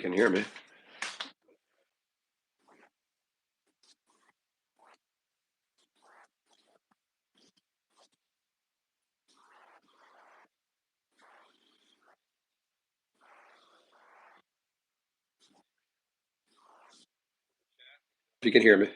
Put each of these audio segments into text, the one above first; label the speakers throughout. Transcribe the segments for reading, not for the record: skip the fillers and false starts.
Speaker 1: Can you hear me? If you can hear me.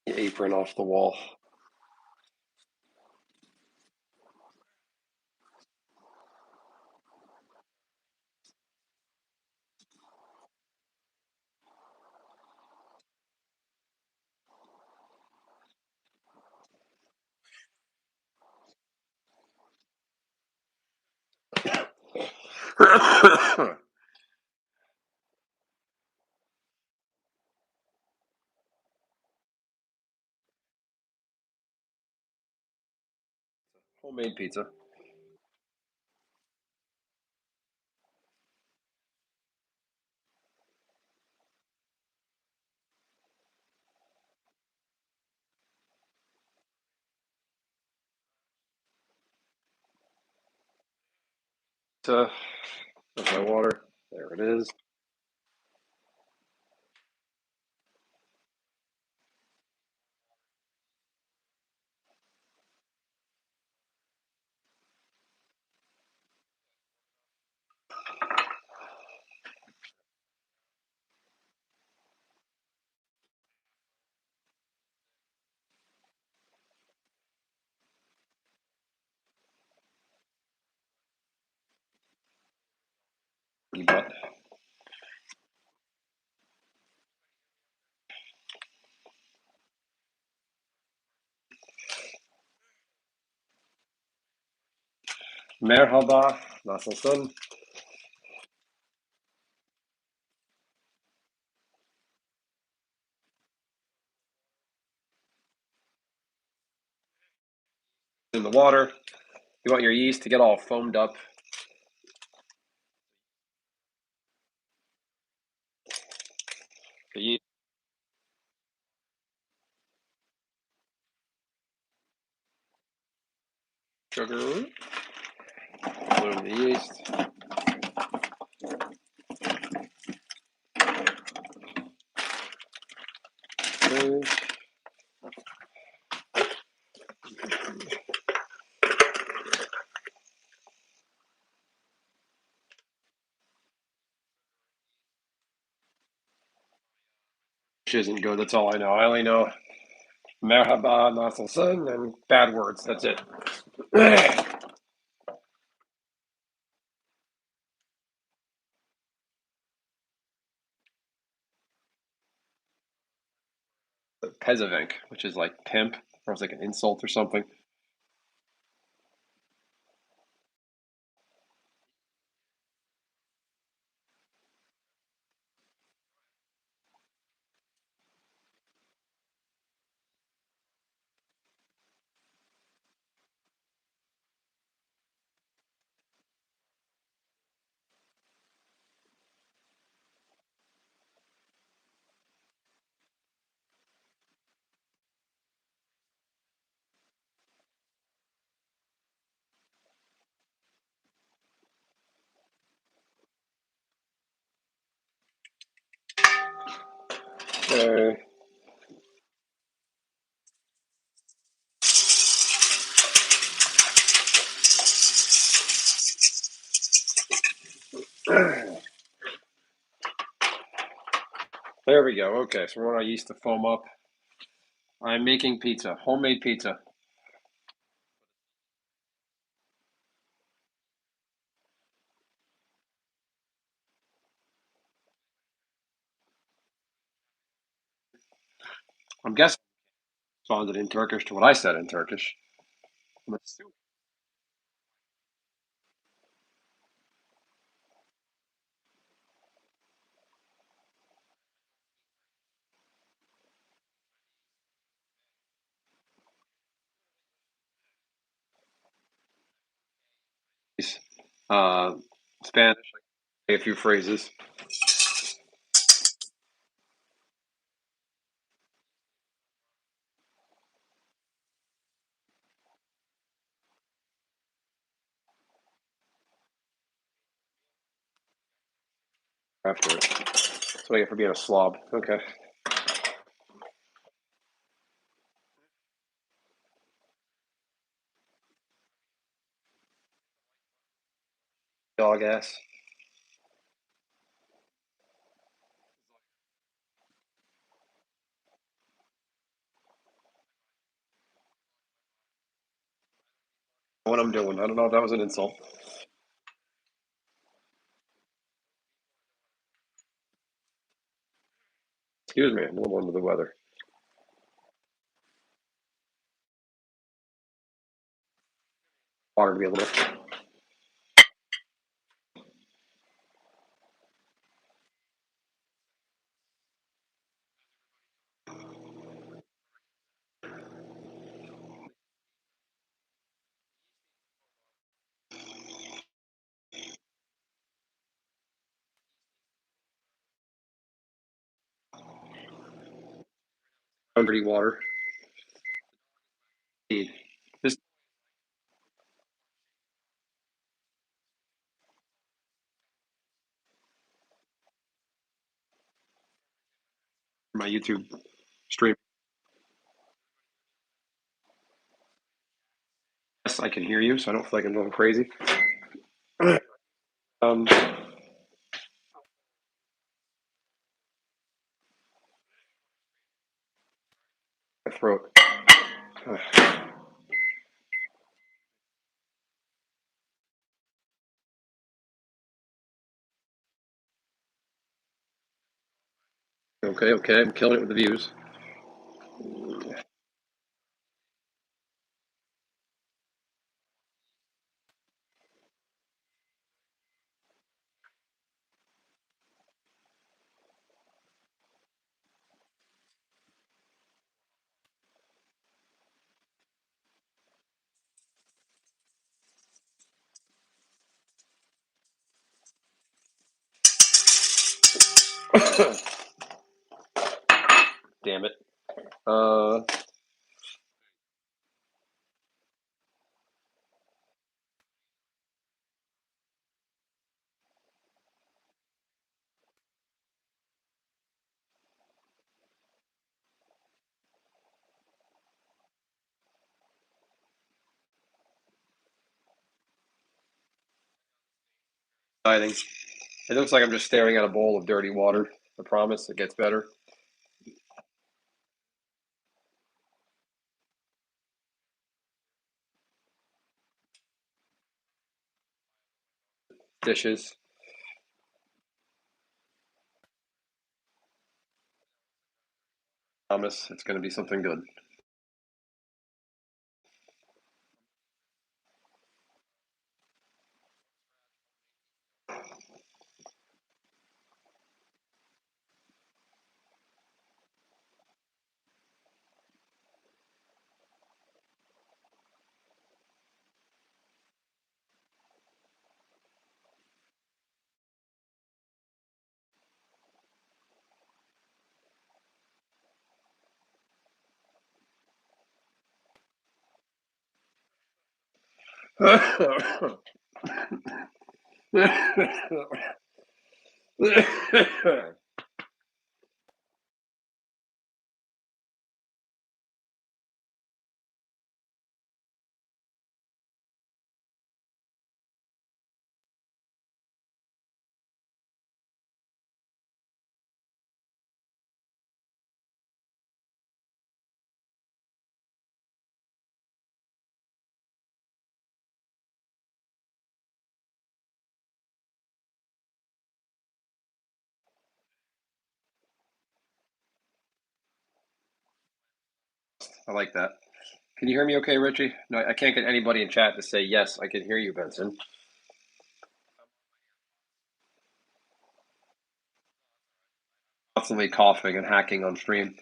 Speaker 1: The apron off the wall. Homemade pizza. There's my water. There it is. But merhaba, nasılsın? In the water. You want your yeast to get all foamed up. The yeast, sugar, bloom the yeast. Okay. Which isn't good. That's all I know. I only know merhaba, nasılsın, and bad words. That's it. Pezovenk, which is like pimp, or it's like an insult or something. Okay. There we go. Okay, so we're on yeast to foam up. I'm making pizza, homemade pizza. I'm guessing it responded in Turkish to what I said in Turkish. I'm assuming he's, uh, Spanish. A few phrases after it. That's what I get for being a slob. Okay. Dog ass. What I'm doing. I don't know if that was an insult. Excuse me. I'm a little under the weather. Water to be a little dirty water. Indeed. This is my YouTube stream. Yes, I can hear you, so I don't feel like I'm going crazy. My throat. Okay, okay. I'm killing it with the views. Damn it. Exciting. It looks like I'm just staring at a bowl of dirty water. I promise it gets better. Dishes. Promise it's going to be something good. I like that. Can you hear me okay, Richie? No, I can't get anybody in chat to say yes, I can hear you, Benson. Constantly coughing and hacking on stream.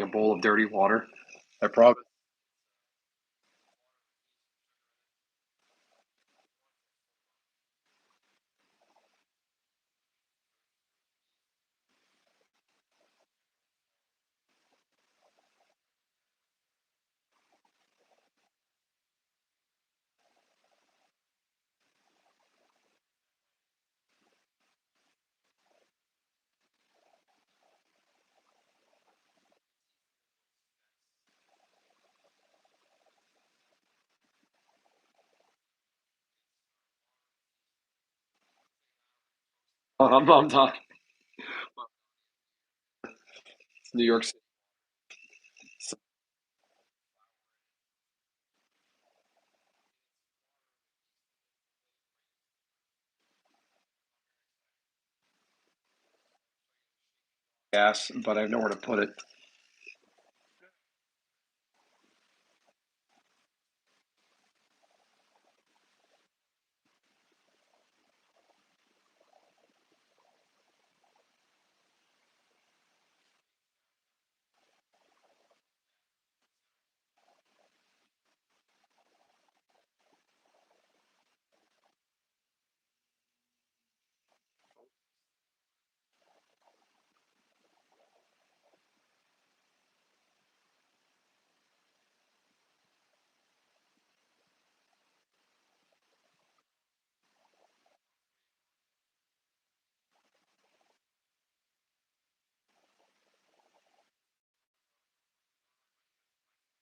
Speaker 1: A bowl of dirty water. I promise. I'm talking. It's New York City. Gas, but I have nowhere to put it.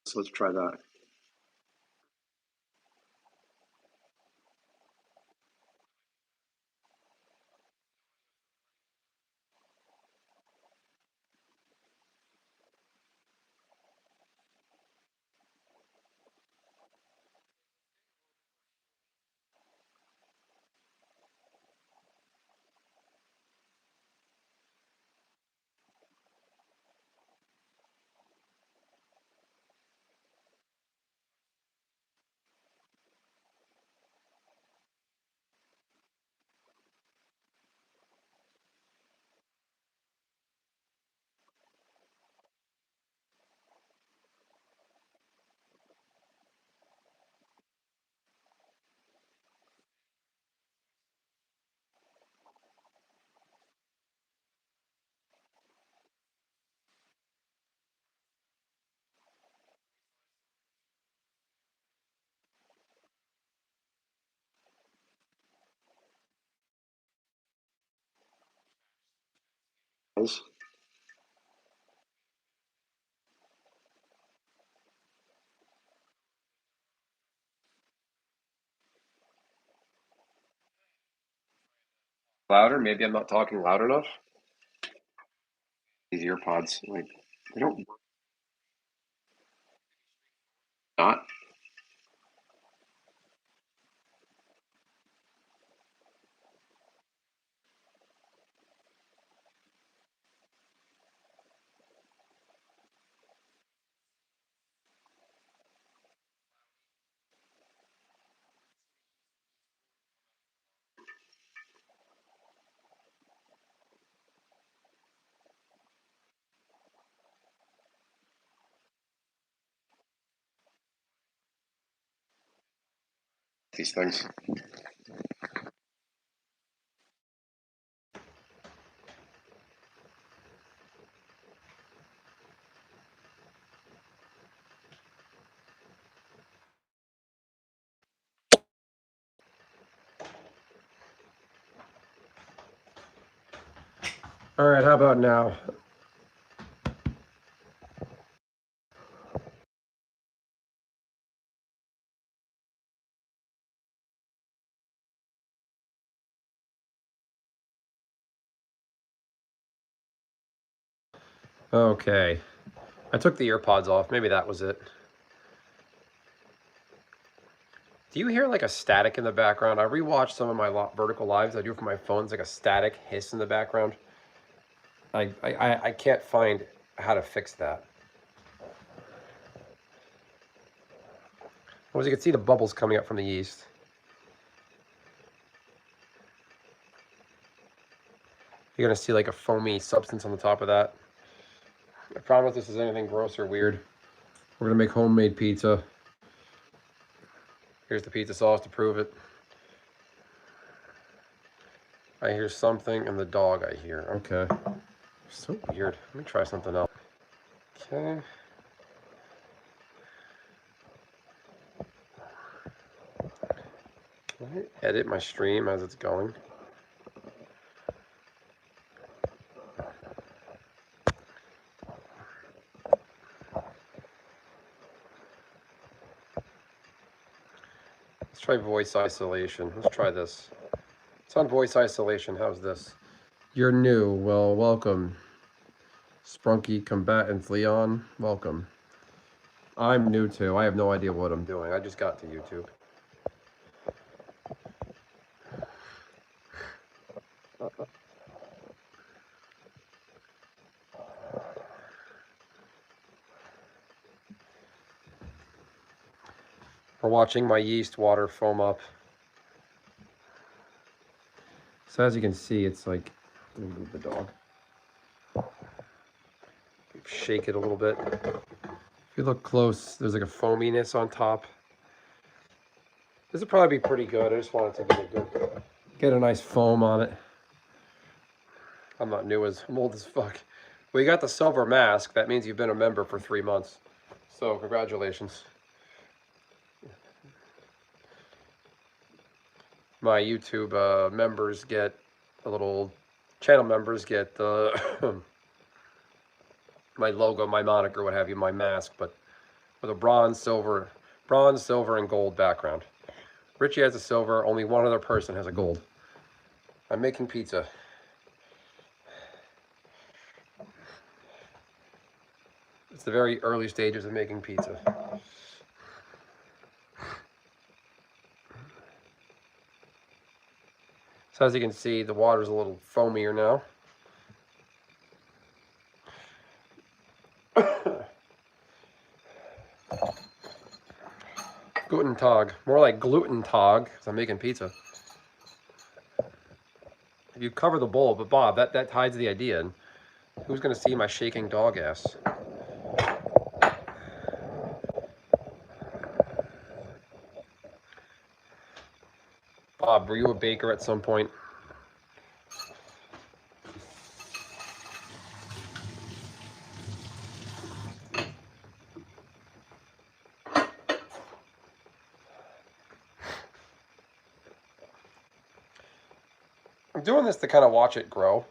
Speaker 1: So let's try that. Louder? Maybe I'm not talking loud enough. These ear pods, like, they don't work. Not these things. All right, how about now? Okay. I took the earpods off. Maybe that was it. Do you hear like a static in the background? I rewatched some of my vertical lives I do for my phone. It's like a static hiss in the background. I can't find how to fix that. Well, as you can see, the bubbles coming up from the yeast. You're gonna see like a foamy substance on the top of that. I promise this is anything gross or weird. We're gonna make homemade pizza. Here's the pizza sauce to prove it. I hear something in the dog I hear. Okay. So weird. Let me try something else. Okay. Can I edit my stream as it's going? Let's try voice isolation. Let's try this. It's on voice isolation. How's this? You're new. Well, welcome. Sprunky Combatant Leon, welcome. I'm new too. I have no idea what I'm doing. I just got to YouTube. We're watching my yeast water foam up. So as you can see, it's like, let me move the dog. Shake it a little bit. If you look close, there's like a foaminess on top. This would probably be pretty good. I just wanted to get a nice foam on it. I'm not new, I'm old as fuck. Well, you got the silver mask. That means you've been a member for 3 months. So congratulations. My YouTube members get a little, channel members get my logo, my moniker, what have you, my mask, but with a bronze, silver, and gold background. Richie has a silver, only one other person has a gold. I'm making pizza. It's the very early stages of making pizza. So as you can see, the water's a little foamier now. Guten Tag. More like gluten tag, because I'm making pizza. If you cover the bowl, but Bob, that hides the idea. And who's going to see my shaking dog ass? Bob, were you a baker at some point? I'm doing this to kind of watch it grow.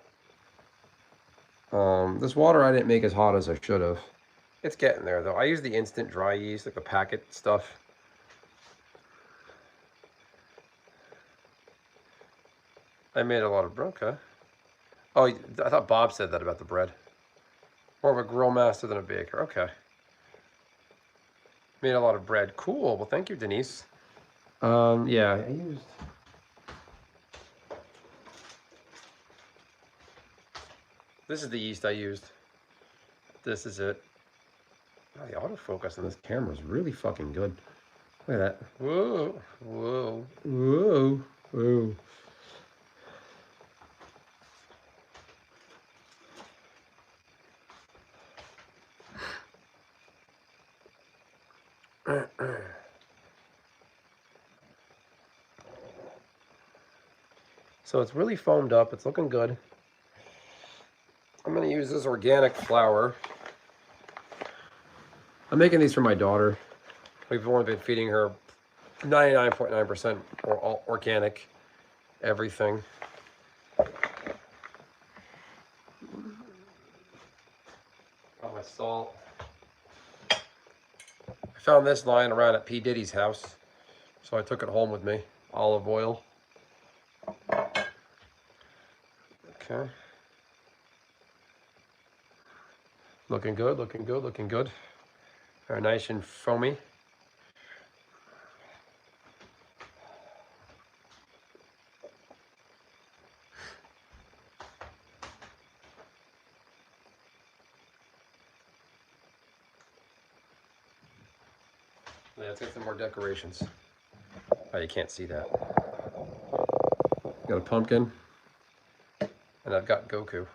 Speaker 1: This water I didn't make as hot as I should have. It's getting there though. I use the instant dry yeast, like the packet stuff. I made a lot of bread, okay. Oh, I thought Bob said that about the bread. More of a grill master than a baker, okay. Made a lot of bread, cool. Well, thank you, Denise. Yeah, I used... This is the yeast I used. This is it. Oh, the autofocus on this camera is really fucking good. Look at that. Whoa, whoa, whoa, whoa. So it's really foamed up. It's looking good. I'm going to use this organic flour. I'm making these for my daughter. We've only been feeding her 99.9% or organic everything. Got my salt. I found this lying around at P. Diddy's house, so I took it home with me. Olive oil. Okay. Looking good, looking good, looking good. Very nice and foamy. Yeah, let's get some more decorations. Oh, you can't see that. Got a pumpkin, and I've got Goku.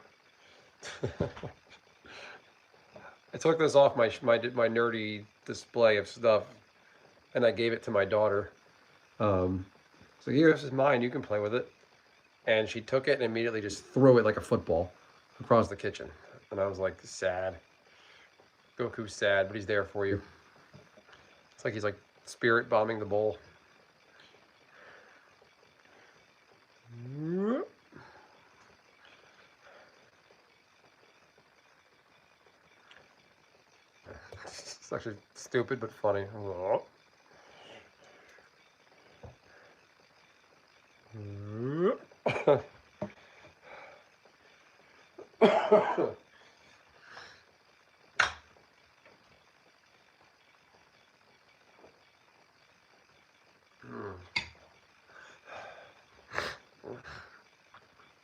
Speaker 1: I took this off my nerdy display of stuff, and I gave it to my daughter. So here, this is mine. You can play with it. And she took it and immediately just threw it like a football across the kitchen. And I was like, sad. Goku's sad, but he's there for you. It's like he's like spirit bombing the bowl. It's actually stupid but funny.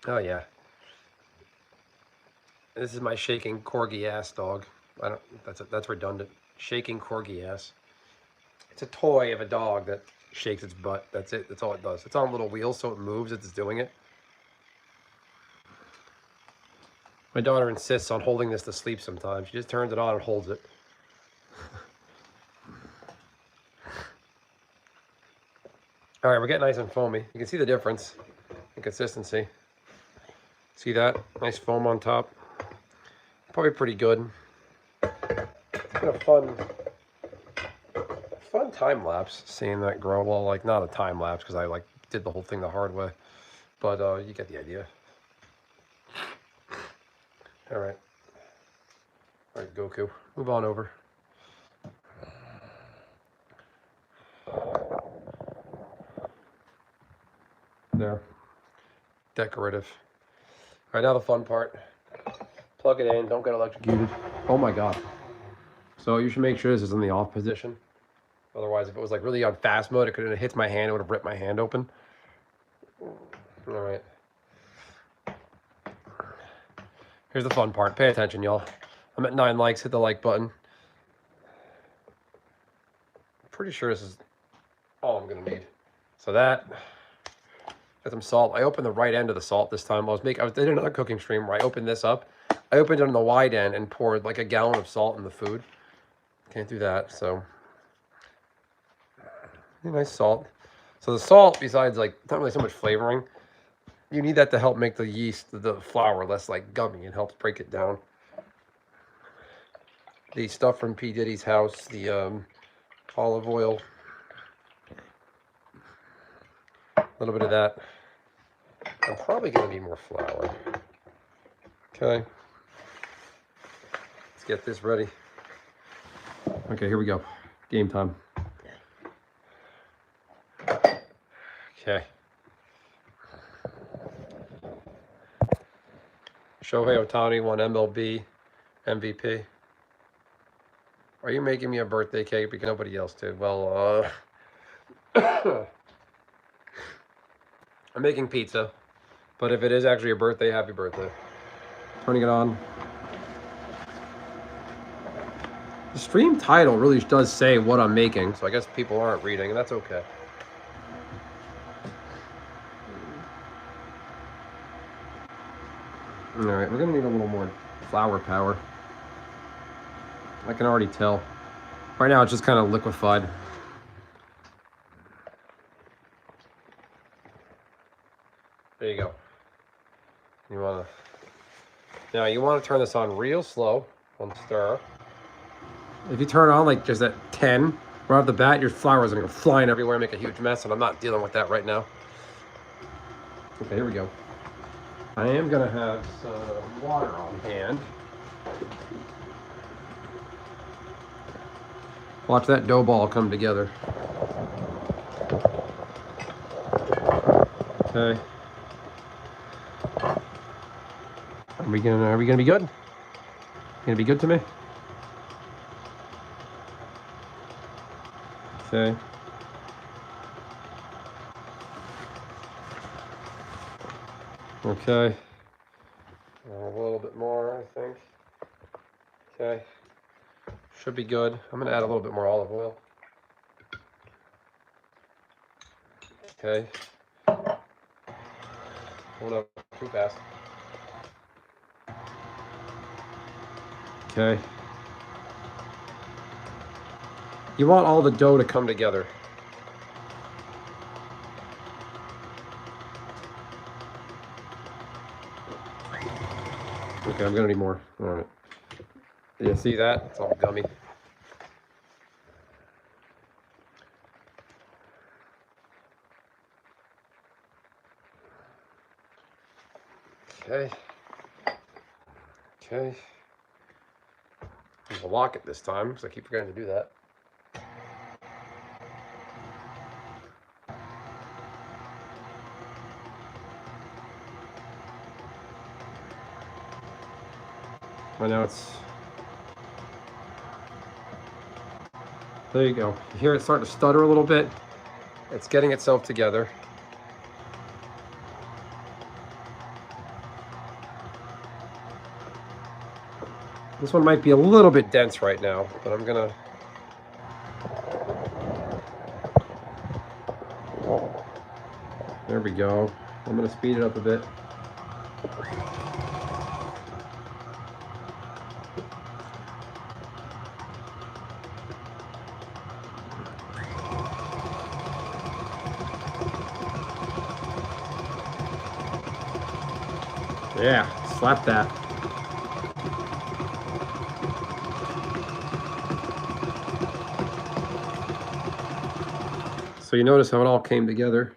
Speaker 1: Oh yeah. This is my shaking corgi ass dog. I don't. That's redundant. Shaking corgi ass. It's a toy of a dog that shakes its butt. That's it. That's all it does. It's on little wheels, so it moves as it's doing it. My daughter insists on holding this to sleep sometimes. She just turns it on and holds it. All right, we're getting nice and foamy. You can see the difference in consistency. See that? Nice foam on top. Probably pretty good. It's been a fun time lapse seeing that grow. Well, like not a time lapse because I like did the whole thing the hard way, but you get the idea. All right, Goku, move on over. There, decorative. All right, now the fun part. Plug it in, don't get electrocuted. Oh my God. So you should make sure this is in the off position. Otherwise, if it was like really on fast mode, it could have hit my hand, it would have ripped my hand open. All right. Here's the fun part. Pay attention, y'all. I'm at 9 likes. Hit the like button. I'm pretty sure this is all I'm gonna need. So that. Got some salt. I opened the right end of the salt this time. I did another cooking stream where I opened this up. I opened it on the wide end and poured like a gallon of salt in the food. Can't do that, so nice salt. So the salt, besides like not really so much flavoring, you need that to help make the yeast, the flour, less like gummy. It helps break it down. The stuff from P. Diddy's house, the olive oil, a little bit of that. I'm probably going to need more flour. Okay. Let's get this ready. Okay, here we go. Game time. Okay. Shohei Ohtani won MLB MVP. Are you making me a birthday cake because nobody else did? Well, I'm making pizza, but if it is actually a birthday, happy birthday. Turning it on. The stream title really does say what I'm making, so I guess people aren't reading, and that's okay. All right, we're gonna need a little more flour power. I can already tell. Right now, it's just kind of liquefied. There you go. Now you want to turn this on real slow on stir. If you turn it on like just at 10, right off the bat, your flour is gonna go flying everywhere and make a huge mess, and I'm not dealing with that right now. Okay, here we go. I am gonna have some water on hand. Watch that dough ball come together. Okay. Are we gonna be good? Gonna be good to me? Okay. Okay. A little bit more, I think. Okay. Should be good. I'm gonna add a little bit more olive oil. Okay. Hold up too fast. Okay. You want all the dough to come together. Okay, I'm gonna need more. All right. You see that? It's all gummy. Okay. Okay. I'm gonna lock it this time because I keep forgetting to do that. I know it's. There you go. You hear it starting to stutter a little bit. It's getting itself together. This one might be a little bit dense right now, but I'm gonna. There we go. I'm gonna speed it up a bit. Yeah, slap that. So you notice how it all came together.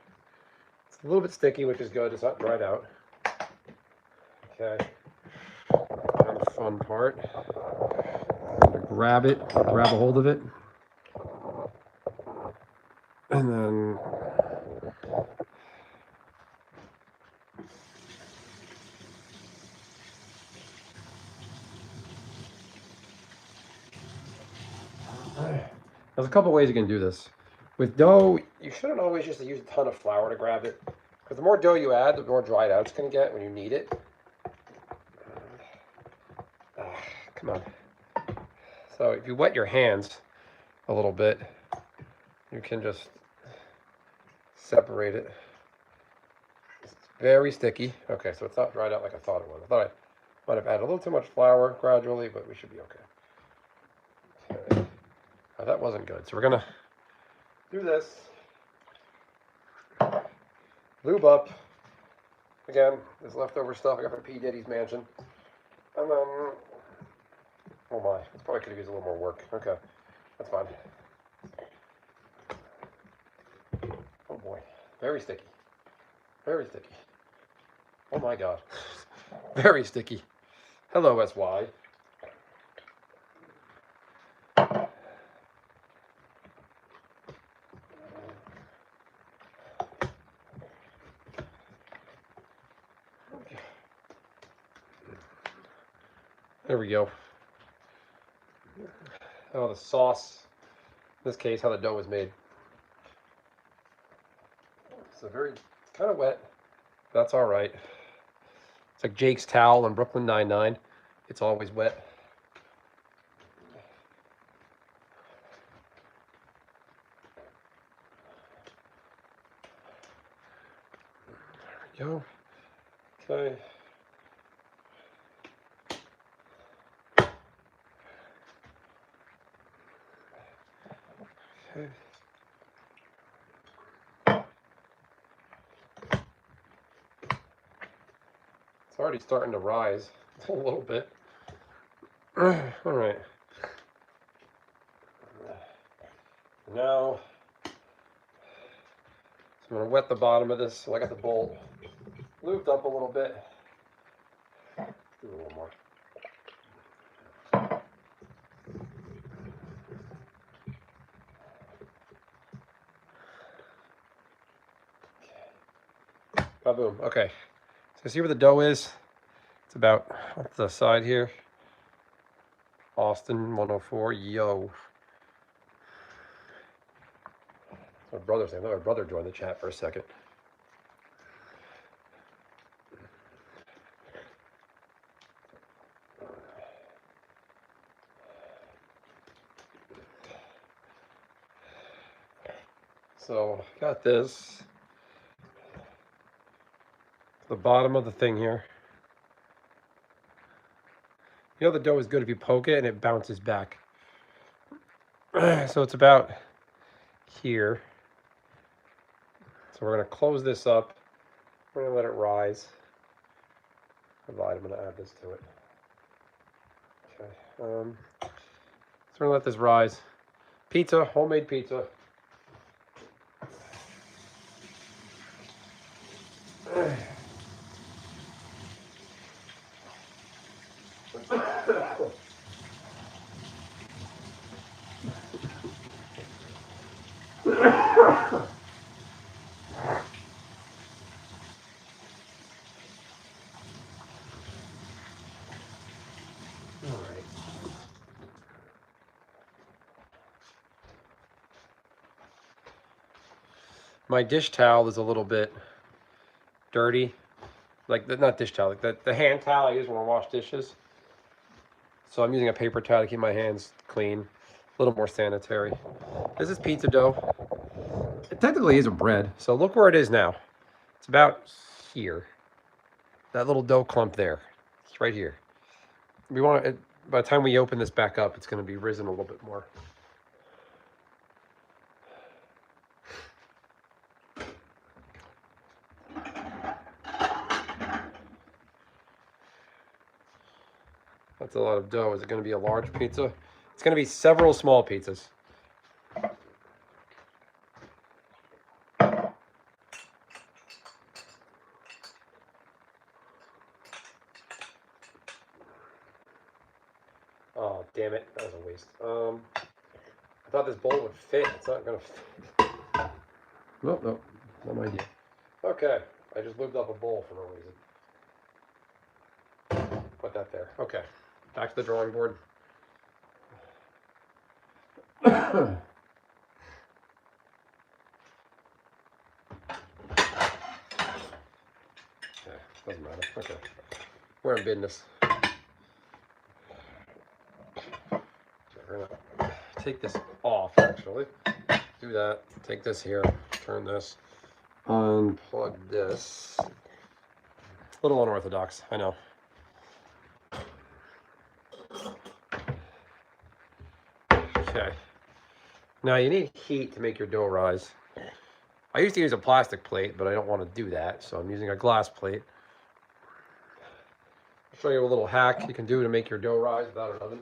Speaker 1: It's a little bit sticky, which is good. It's not dried out. Okay. Now the fun part. I'm gonna grab it, grab a hold of it. And then there's a couple ways you can do this. With dough, you shouldn't always just use a ton of flour to grab it, because the more dough you add, the more dried out it's going to get when you knead it. Come on. So if you wet your hands a little bit, you can just separate it. It's very sticky. Okay, so it's not dried out like I thought it was. I thought I might have added a little too much flour gradually, but we should be okay. Okay. Oh, that wasn't good. So we're going to do this. Lube up. Again, this leftover stuff I got from P. Diddy's mansion. And then, oh my, this probably could have used a little more work. Okay, that's fine. Oh boy, very sticky. Very sticky. Oh my god. Very sticky. Hello, SY. There we go. Oh, the sauce. In this case, how the dough was made. It's kind of wet. That's all right. It's like Jake's towel on Brooklyn Nine-Nine. It's always wet. There we go. Okay. Okay. It's already starting to rise a little bit. All right. Now, so I'm going to wet the bottom of this so I got the bowl lubed up a little bit. Do a little more. Boom. Okay. So see where the dough is? It's about off the side here. Austin 104, yo. My brother's name. My brother joined the chat for a second. So got this. The bottom of the thing here. You know the dough is good if you poke it and it bounces back. So it's about here. So we're going to close this up. We're going to let it rise. Provide. I'm going to add this to it. Okay. So we're going to let this rise. Pizza, homemade pizza. My dish towel is a little bit dirty. Like, not dish towel, like the hand towel I use when I wash dishes. So I'm using a paper towel to keep my hands clean, a little more sanitary. This is pizza dough. It technically isn't bread, so look where it is now. It's about here. That little dough clump there. It's right here. We want it, by the time we open this back up, it's going to be risen a little bit more. That's a lot of dough. Is it going to be a large pizza? It's going to be several small pizzas. Oh, damn it. That was a waste. I thought this bowl would fit. It's not going to fit. Nope, nope. Not my idea. Okay. I just lubed up a bowl for no reason. Put that there. Okay. Back to the drawing board. Okay. Doesn't matter. Okay. We're in business. We're gonna take this off, actually. Do that. Take this here. Turn this. Unplug this. A little unorthodox, I know. Okay. Now you need heat to make your dough rise. I used to use a plastic plate, but I don't want to do that, so I'm using a glass plate. I'll show you a little hack you can do to make your dough rise without an oven.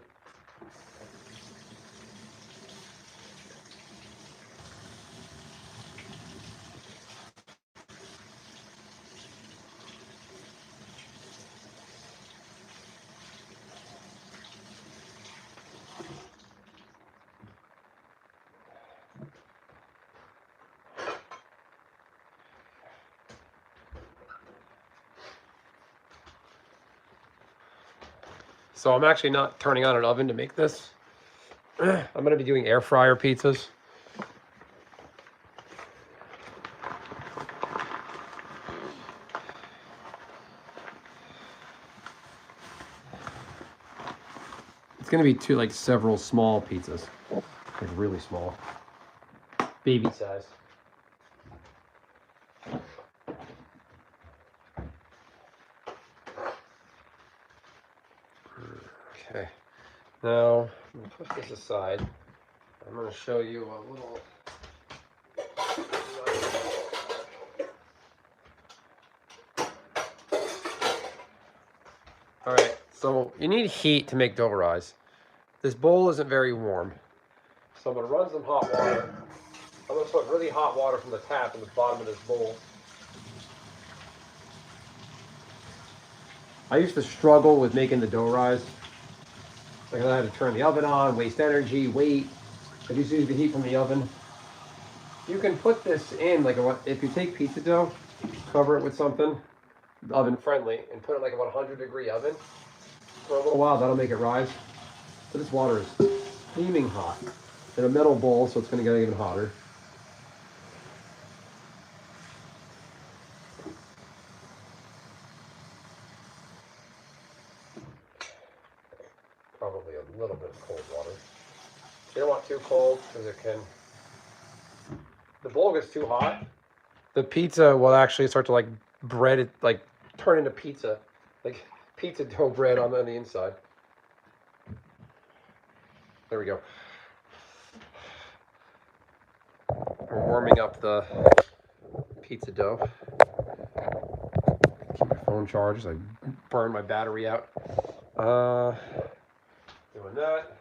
Speaker 1: So I'm actually not turning on an oven to make this. I'm going to be doing air fryer pizzas. It's going to be several small pizzas, like really small, baby size. Okay, now I'm going to put this aside. I'm going to show you a little. All right, so you need heat to make dough rise. This bowl isn't very warm, so I'm going to run some hot water. I'm going to put really hot water from the tap in the bottom of this bowl. I used to struggle with making the dough rise. Like I had to turn the oven on, waste energy, wait. I just use the heat from the oven. You can put this in, if you take pizza dough, cover it with something oven friendly, and put it like a 100-degree oven for a little while. That'll make it rise. So this water is steaming hot in a metal bowl, so it's going to get even hotter. Probably a little bit of cold water. You don't want too cold because it can. The bowl gets too hot. The pizza will actually start to like bread it, like turn into pizza, like pizza dough bread on the inside. There we go. We're warming up the pizza dough. Keep my phone charged. I burn my battery out. Doing that.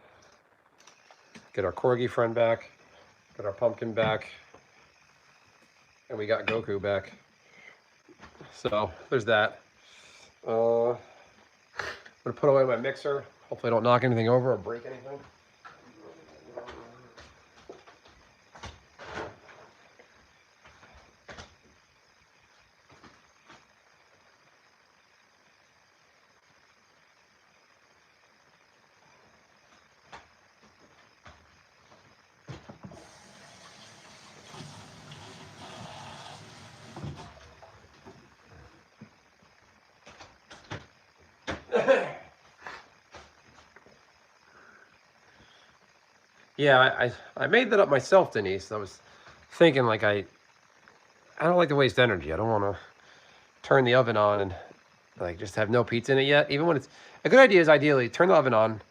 Speaker 1: Get our corgi friend back. Get our pumpkin back. And we got Goku back. So there's that. I'm gonna put away my mixer. Hopefully I don't knock anything over or break anything. Yeah, I made that up myself, Denise. I was thinking like I don't like to waste energy. I don't want to turn the oven on and like just have no pizza in it yet. Even when it's a good idea is ideally turn the oven on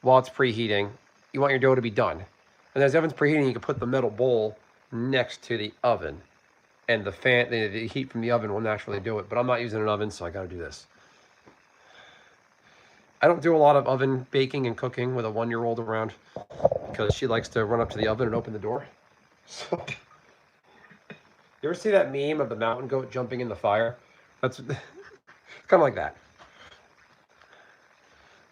Speaker 1: while it's preheating. You want your dough to be done, and as the oven's preheating, you can put the metal bowl next to the oven, and the heat from the oven will naturally do it. But I'm not using an oven, so I got to do this. I don't do a lot of oven baking and cooking with a 1-year-old around because she likes to run up to the oven and open the door. So, you ever see that meme of the mountain goat jumping in the fire? That's it's kind of like that.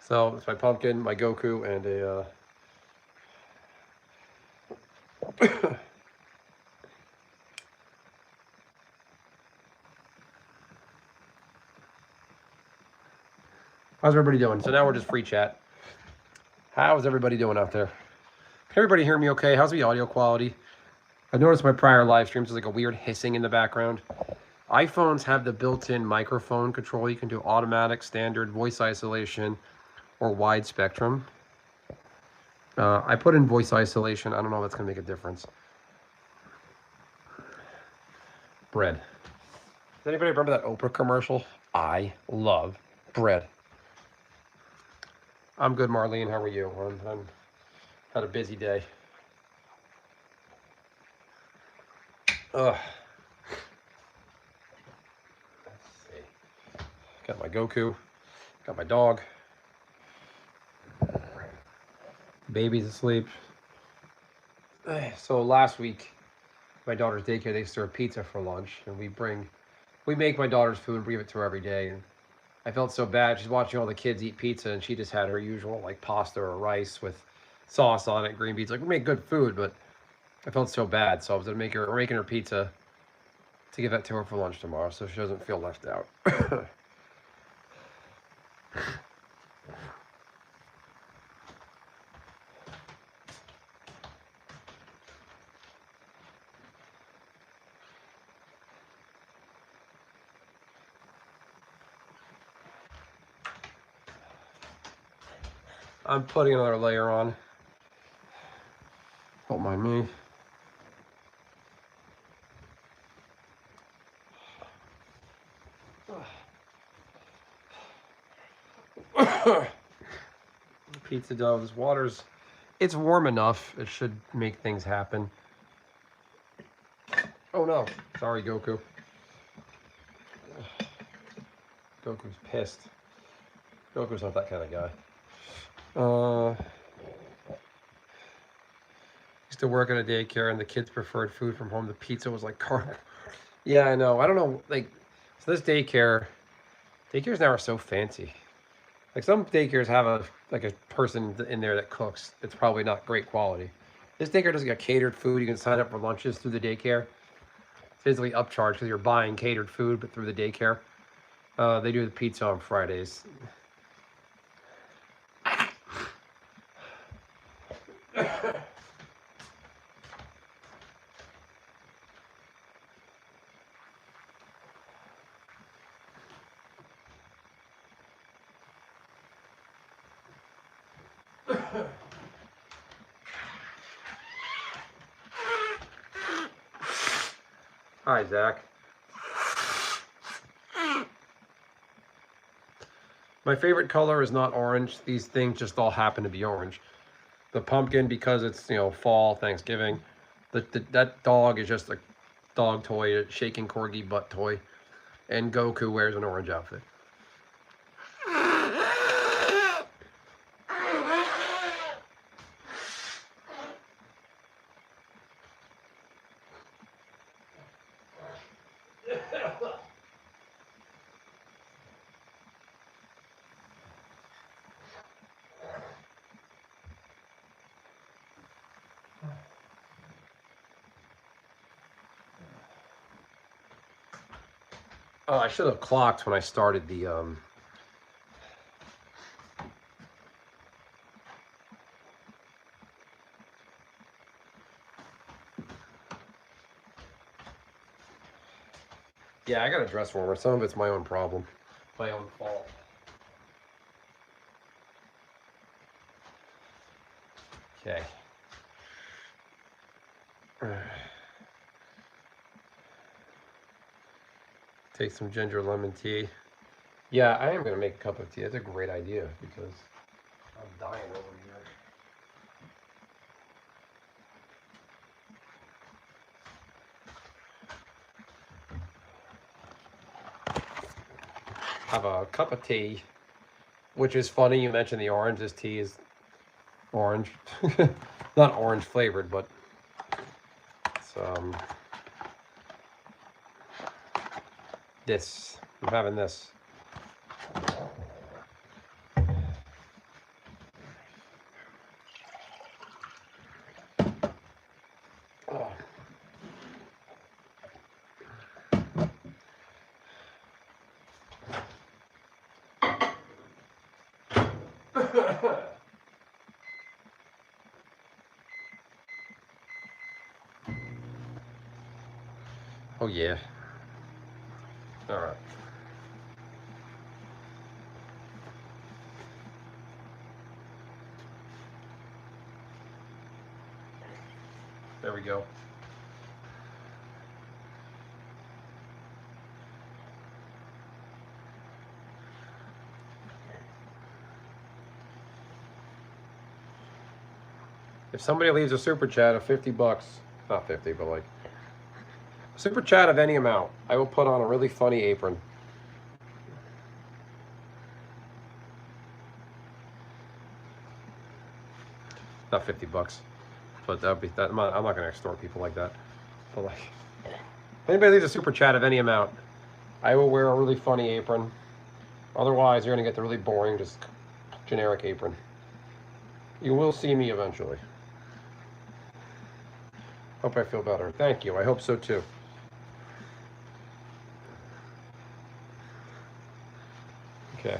Speaker 1: So it's my pumpkin, my Goku, and a. How's everybody doing? So now we're just free chat. How's everybody doing out there? Can everybody hear me okay? How's the audio quality? I noticed my prior live streams there's like a weird hissing in the background. iPhones have the built-in microphone control. You can do automatic, standard, voice isolation, or wide spectrum. I put in voice isolation. I don't know if that's going to make a difference. Bread. Does anybody remember that Oprah commercial? I love bread. I'm good, Marlene. How are you? I'm had a busy day. Ugh. Let's see. Got my Goku. Got my dog. Baby's asleep. So last week, my daughter's daycare, they serve pizza for lunch, and we make my daughter's food and bring it to her every day. And I felt so bad. She's watching all the kids eat pizza, and she just had her usual like pasta or rice with sauce on it, green beans. Like we make good food, but I felt so bad. So I was gonna we're making her pizza to give that to her for lunch tomorrow, so she doesn't feel left out. I'm putting another layer on. Don't mind me. Pizza dough. This water's, it's warm enough. It should make things happen. Oh no, sorry Goku. Goku's pissed. Goku's not that kind of guy. Used to work at a daycare and the kids preferred food from home. The pizza was like carb. Yeah, I know. I don't know. Like, so this daycares now are so fancy. Like some daycares have a person in there that cooks. It's probably not great quality. This daycare doesn't get catered food. You can sign up for lunches through the daycare. It's basically upcharge because you're buying catered food, but through the daycare. They do the pizza on Fridays. Hi, Zach. My favorite color is not orange. These things just all happen to be orange. The pumpkin, because it's, you know, fall, Thanksgiving. That dog is just a dog toy, a shaking corgi butt toy. And Goku wears an orange outfit. Oh, I should have clocked when I started the yeah, I got a dress warmer. Some of it's my own problem. My own fault. Okay. Take some ginger lemon tea. Yeah, I am going to make a cup of tea. That's a great idea because I'm dying over here. Have a cup of tea, which is funny. You mentioned the orange. This tea is orange. Not orange flavored, but it's this. I'm having this. Oh. Oh yeah. All right. There we go. If somebody leaves a super chat of 50 bucks, not 50, but like super chat of any amount, I will put on a really funny apron. Not 50 bucks, but that'd be that. I'm not going to extort people like that. But like, if anybody leaves a super chat of any amount, I will wear a really funny apron. Otherwise, you're going to get the really boring, just generic apron. You will see me eventually. Hope I feel better. Thank you. I hope so too. Okay.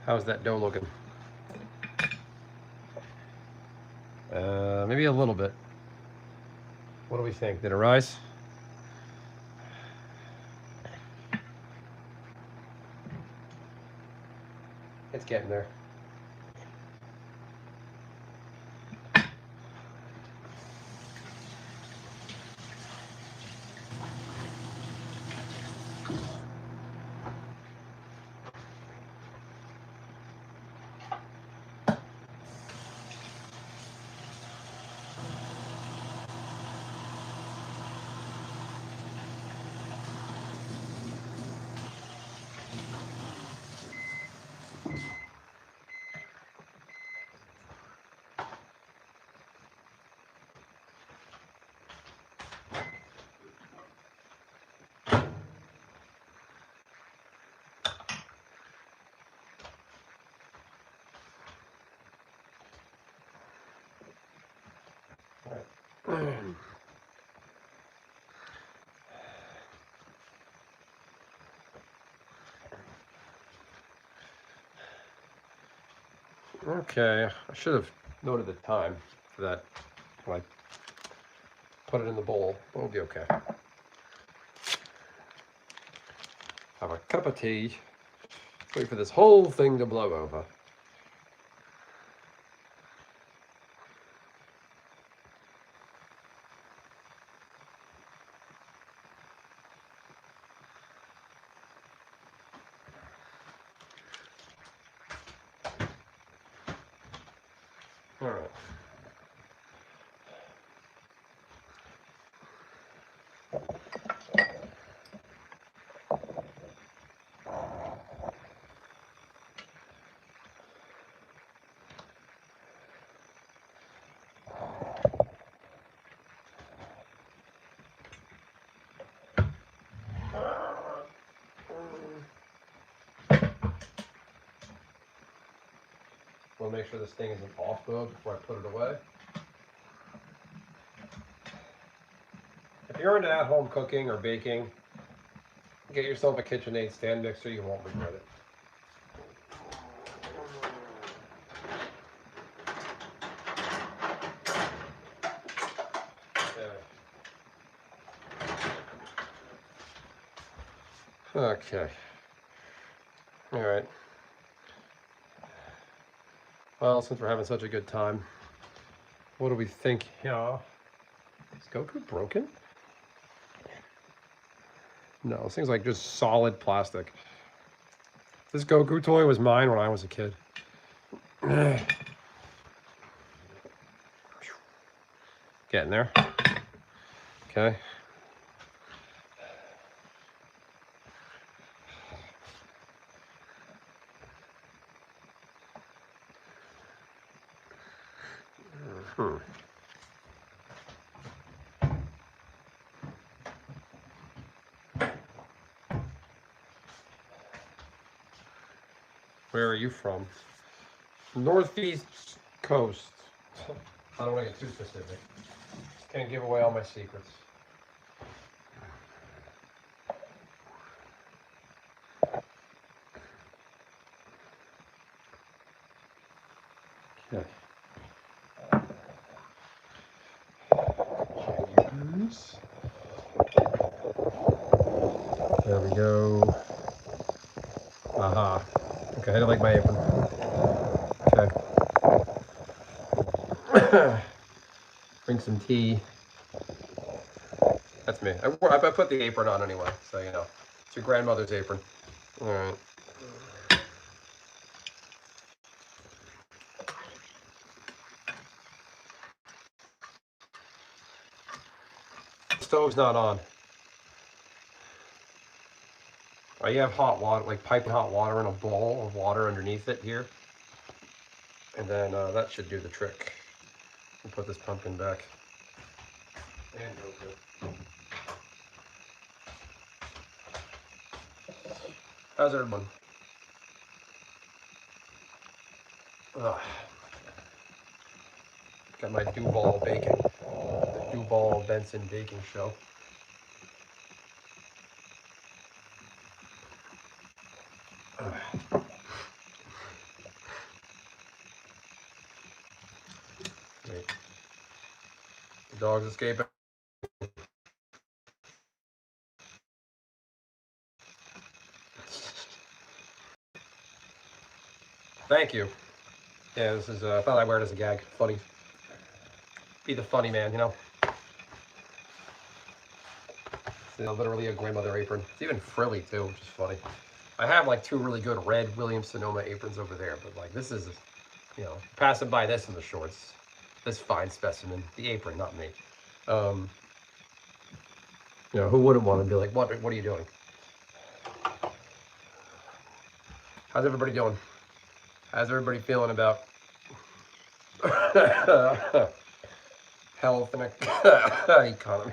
Speaker 1: How's that dough looking? Maybe a little bit. What do we think? Did it rise? It's getting there. Okay, I should have noted the time for that when I put it in the bowl. We'll be okay. Have a cup of tea. Wait for this whole thing to blow over. All right. We'll make sure this thing isn't off mode before I put it away. If you're into at-home cooking or baking, get yourself a KitchenAid stand mixer. You won't regret it. Okay. All right. Well, since we're having such a good time, what do we think? Yeah. Is Goku broken? No, this thing's like just solid plastic. This Goku toy was mine when I was a kid. Getting there. Okay. Where are you from? Northeast coast. I don't want to get too specific. Can't give away all my secrets. Okay. There we go. Aha. Okay, I don't like my apron. Okay. Bring some tea. That's me. I put the apron on anyway, so you know. It's your grandmother's apron. All right. Stove's not on. You have hot water, like piping hot water in a bowl of water underneath it here. And then that should do the trick. We'll put this pumpkin back. And Goku. How's everyone? Ugh. Got my Duval baking. The Duval Benson baking show. Wait. The dog's escaping. Thank you. Yeah, this is, I thought I'd wear it as a gag. Funny. Be the funny man, you know? It's literally a grandmother apron. It's even frilly, too, which is funny. I have, like, two really good red Williams-Sonoma aprons over there, but, like, this is, you know, passing by this in the shorts. This fine specimen. The apron, not me. You know, who wouldn't want to be like, what are you doing? How's everybody doing? How's everybody feeling about health and economy?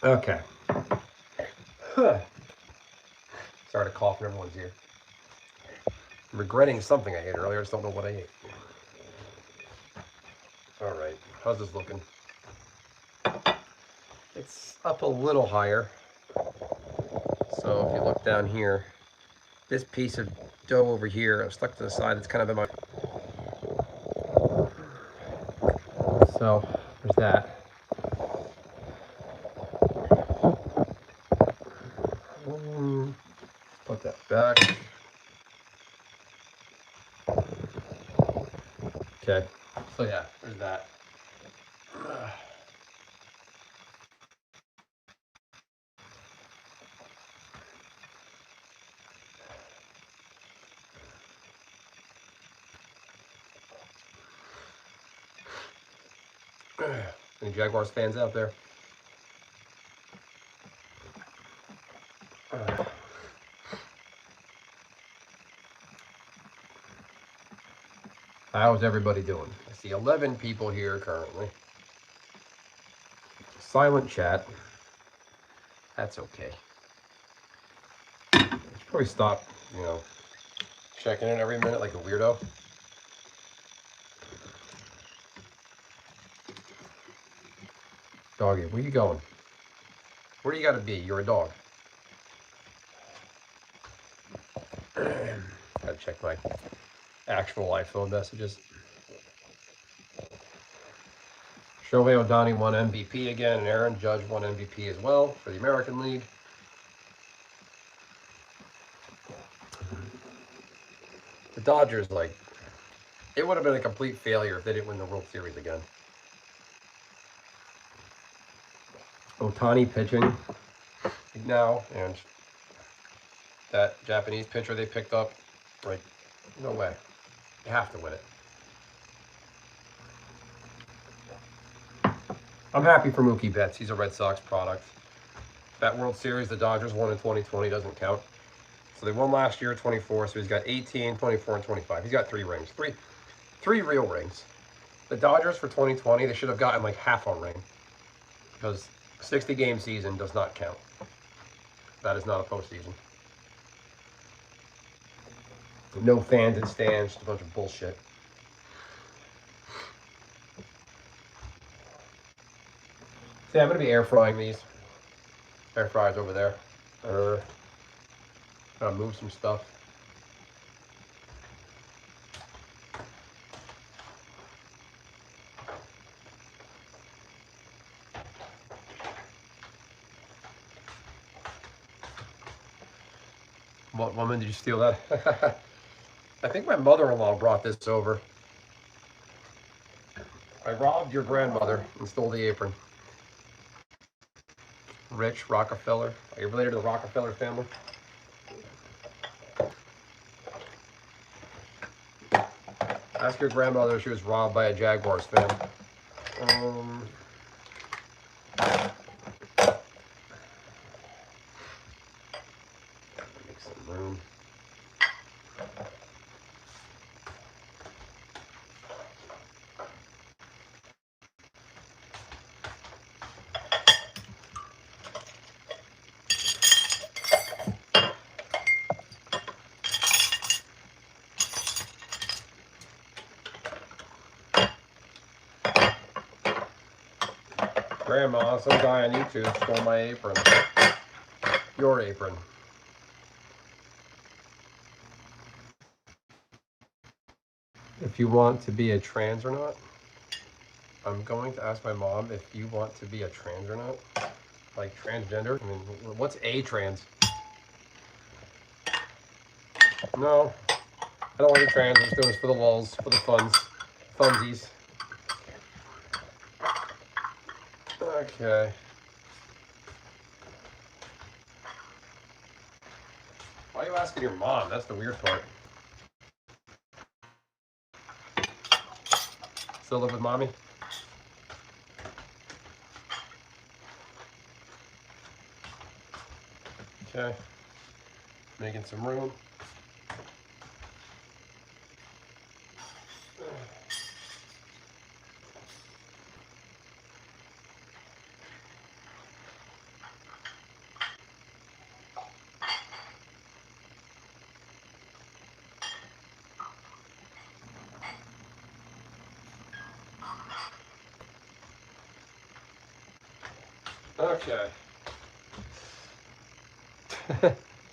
Speaker 1: Okay. Sorry to cough in everyone's ear. I'm regretting something I ate earlier. I just don't know what I ate. All right. How's this looking? It's up a little higher. So if you look down here, this piece of dough over here, I'm stuck to the side. It's kind of in my... So there's that. Put that back. Okay. So yeah, there's that. Any Jaguars fans out there? How's everybody doing? I see 11 people here currently. Silent chat. That's okay. I should probably stop, checking in every minute like a weirdo. Doggy, where you going? Where do you gotta be? You're a dog. Gotta check my actual iPhone messages. Shohei Ohtani won MVP again, and Aaron Judge won MVP as well for the American League. The Dodgers, it would have been a complete failure if they didn't win the World Series again. Ohtani pitching now, and that Japanese pitcher they picked up, no way. You have to win it. I'm happy for Mookie Betts. He's a Red Sox product. That World Series the Dodgers won in 2020 doesn't count. So they won last year, 24, so he's got 18, 24, and 25. He's got 3 rings. Three real rings. The Dodgers for 2020, they should have gotten half a ring. Because 60-game season does not count. That is not a postseason. No fans in stands, just a bunch of bullshit. See, I'm going to be air frying these. Air fryers over there. Gotta move some stuff. What woman did you steal that? I think my mother-in-law brought this over. I robbed your grandmother and stole the apron. Rich Rockefeller. Are you related to the Rockefeller family? Ask your grandmother if she was robbed by a Jaguars fan. Make some room. Grandma, some guy on YouTube stole my apron. Your apron. If you want to be a trans or not, I'm going to ask my mom if you want to be a trans or not. Like transgender? I mean, what's a trans? No, I don't want to be trans. I'm just doing this for the lulz, for the funsies. Okay. Why are you asking your mom? That's the weird part. Still live with mommy? Okay. Making some room. Okay.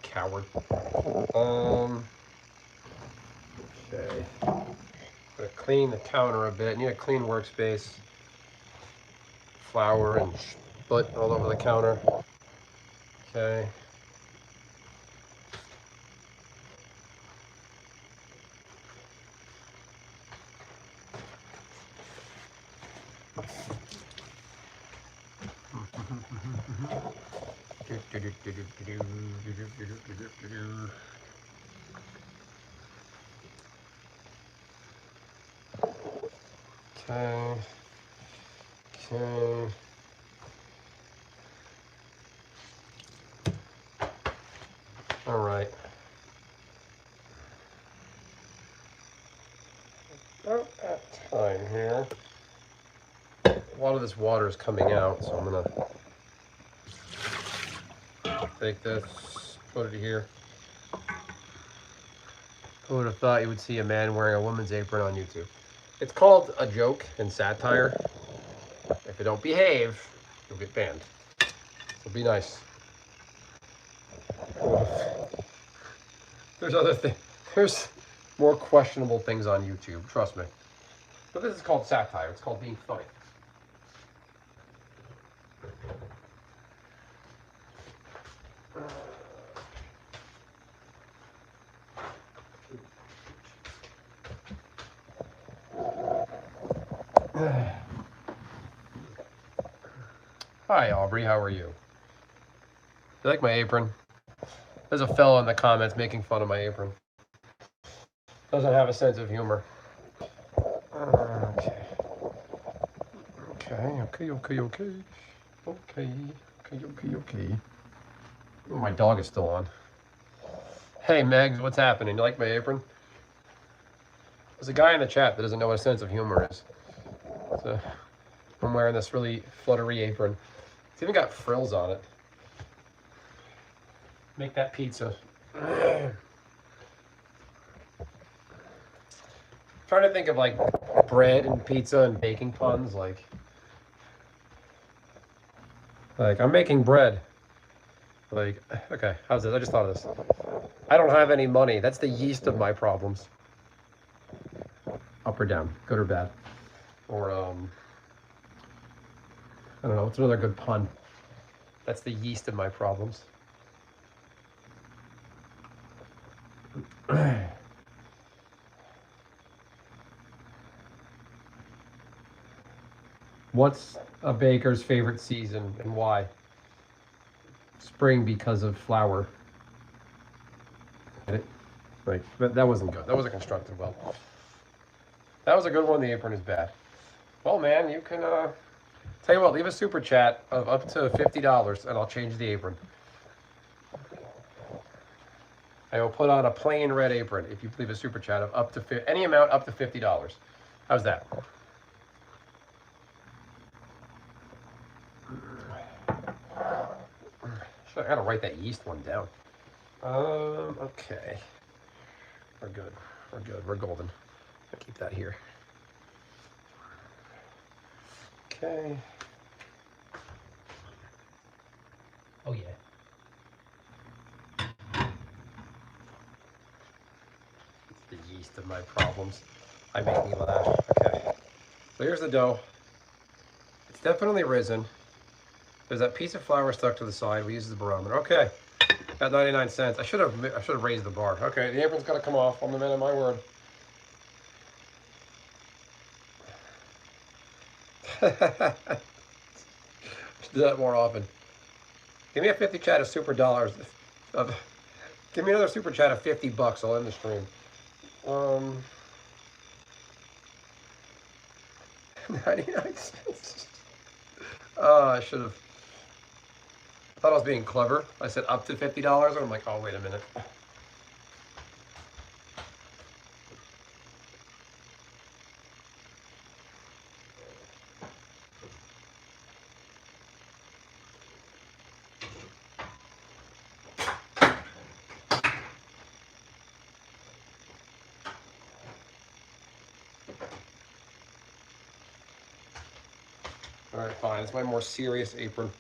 Speaker 1: Coward. Okay. Gonna clean the counter a bit. Need a clean workspace. flour and split all over the counter. Okay. Okay. Okay. All right. About that time here. A lot of this water is coming out, so I'm gonna take this, put it here. Who would have thought you would see a man wearing a woman's apron on YouTube? It's called a joke and satire. If you don't behave, you'll get banned. So be nice. There's other things. There's more questionable things on YouTube, trust me. But this is called satire. It's called being funny. Hi, Aubrey. How are you? You like my apron? There's a fellow in the comments making fun of my apron. Doesn't have a sense of humor. Okay. Okay. Oh, my dog is still on. Hey, Megs, what's happening? You like my apron? There's a guy in the chat that doesn't know what a sense of humor is. So, I'm wearing this really fluttery apron. It's even got frills on it. Make that pizza. Trying to think of like bread and pizza and baking puns. Like I'm making bread. Like, okay, how's this? I just thought of this. I don't have any money. That's the yeast of my problems. Up or down, good or bad. Or, I don't know, what's another good pun? That's the yeast of my problems. What's a baker's favorite season and why? Spring because of flour. Like, that wasn't good. That wasn't constructed well. That was a good one. The apron is bad. Well, man, you can, tell you what, leave a super chat of up to $50 and I'll change the apron. I will put on a plain red apron if you leave a super chat of up to any amount up to $50. How's that? I gotta write that yeast one down. Okay. We're good. We're good. We're golden. I'll keep that here. Okay. Oh, yeah. It's the yeast of my problems. I make me laugh. Okay. So here's the dough. It's definitely risen. There's that piece of flour stuck to the side. We use the barometer. Okay. Got 99 cents. I should have raised the bar. Okay, the apron's gotta come off. I'm the man of my word. Should do that more often. Give me a 50 chat of super dollars. Give me another super chat of $50. I'll end the stream. 99 cents. I should have. I thought I was being clever. I said up to $50, and I'm like, oh, wait a minute. All right, fine. It's my more serious apron.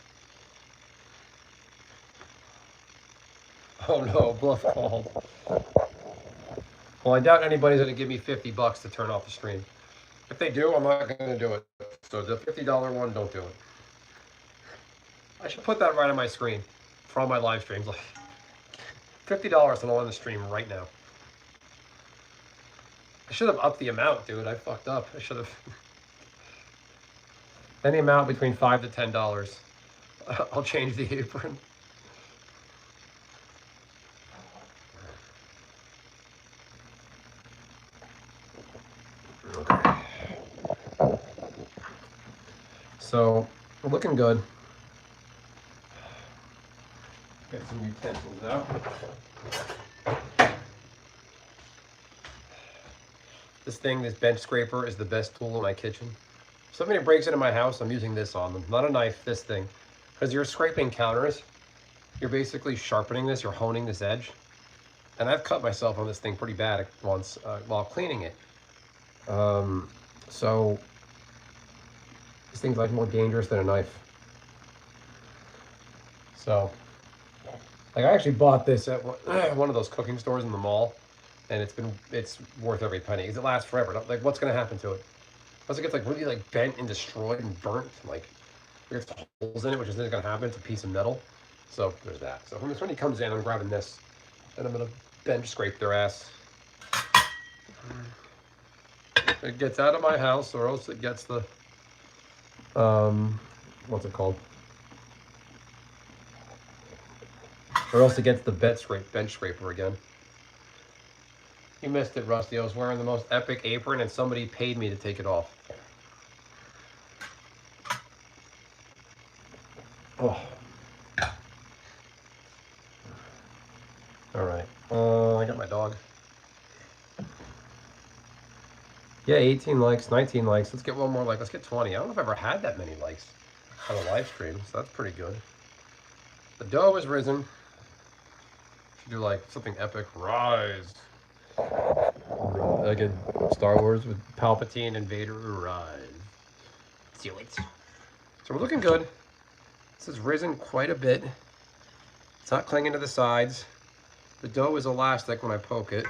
Speaker 1: Oh no, bluff called. Well, I doubt anybody's gonna give me $50 to turn off the stream. If they do, I'm not gonna do it. So the $50 one, don't do it. I should put that right on my screen for all my live streams. Like $50 and I'll end the stream right now. I should have upped the amount, dude. I fucked up. I should have. Any amount between $5 to $10. I'll change the apron. Okay. So we're looking good. Get some utensils out. This thing, this bench scraper, is the best tool in my kitchen. If somebody breaks into my house, I'm using this on them. Not a knife, this thing. Because you're scraping counters, you're basically sharpening this, you're honing this edge. And I've cut myself on this thing pretty bad once while cleaning it. So this thing's like more dangerous than a knife. So, like I actually bought this at one of those cooking stores in the mall, and it's worth every penny because it lasts forever. Like, what's gonna happen to it? Once it gets like really like bent and destroyed and burnt, like there's holes in it, which isn't gonna happen. It's a piece of metal. So there's that. So when somebody comes in, I'm grabbing this, and I'm gonna bench scrape their ass. It gets out of my house, or else it gets the what's it called? Or else it gets the bench scraper again. You missed it, Rusty. I was wearing the most epic apron and somebody paid me to take it off. Oh. All right. I got my dog. Yeah, 18 likes, 19 likes. Let's get one more like. Let's get 20. I don't know if I've ever had that many likes on a live stream, so that's pretty good. The dough is risen. Should do like something epic. Rise. Like in Star Wars with Palpatine and Vader. Rise. Do it. So we're looking good. This has risen quite a bit. It's not clinging to the sides. The dough is elastic when I poke it.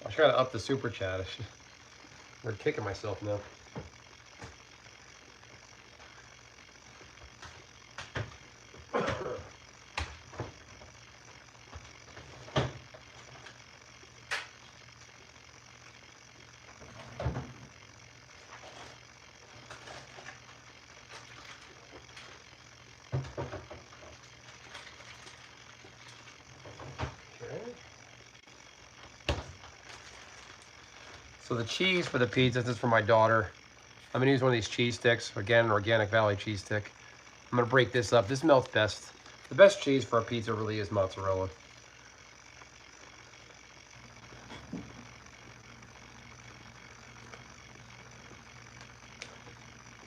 Speaker 1: I should gotta up the super chat. I'm kicking myself now. So the cheese for the pizza, this is for my daughter. I'm gonna use one of these cheese sticks. Again, an Organic Valley cheese stick. I'm gonna break this up. This melts best. The best cheese for a pizza really is mozzarella.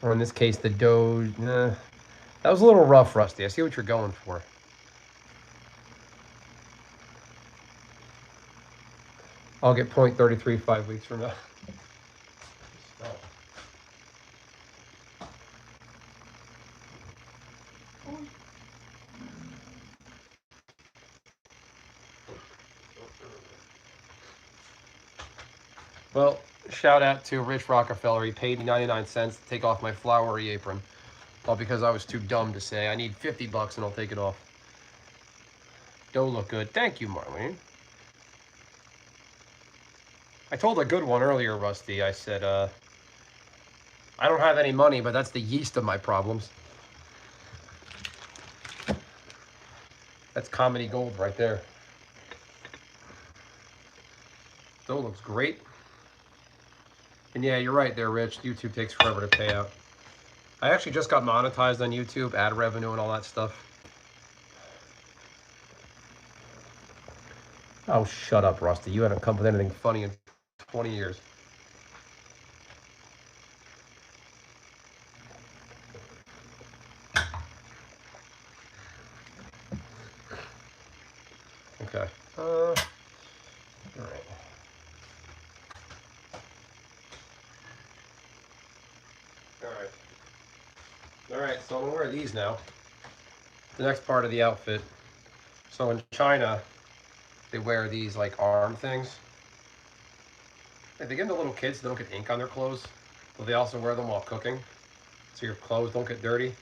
Speaker 1: Or in this case, the dough, that was a little rough, Rusty. I see what you're going for. I'll get 0.33 5 weeks from now. Well, shout out to Rich Rockefeller. He paid me 99 cents to take off my flowery apron. All because I was too dumb to say, I need 50 bucks and I'll take it off. Dough look good. Thank you, Marlene. I told a good one earlier, Rusty. I said, I don't have any money, but that's the yeast of my problems. That's comedy gold right there. Dough looks great. And yeah, you're right there, Rich. YouTube takes forever to pay out. I actually just got monetized on YouTube, ad revenue and all that stuff. Oh, shut up, Rusty. You haven't come up with anything funny in 20 years. Okay. All right. All right, so I'm gonna wear these now. The next part of the outfit. So in China, they wear these like arm things. Like, they give them to little kids so they don't get ink on their clothes. But they also wear them while cooking, so your clothes don't get dirty.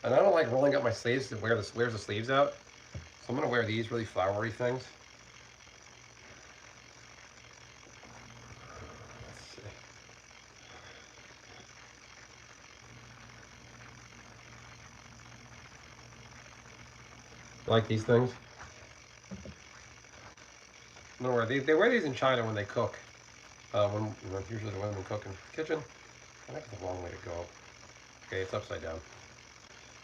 Speaker 1: And I don't like rolling up my sleeves to wears the sleeves out. So I'm gonna wear these really flowery things. Let's see. You like these things? No, they wear these in China when they cook. When usually the women cook in the kitchen. I think it's the wrong way to go. Okay, it's upside down.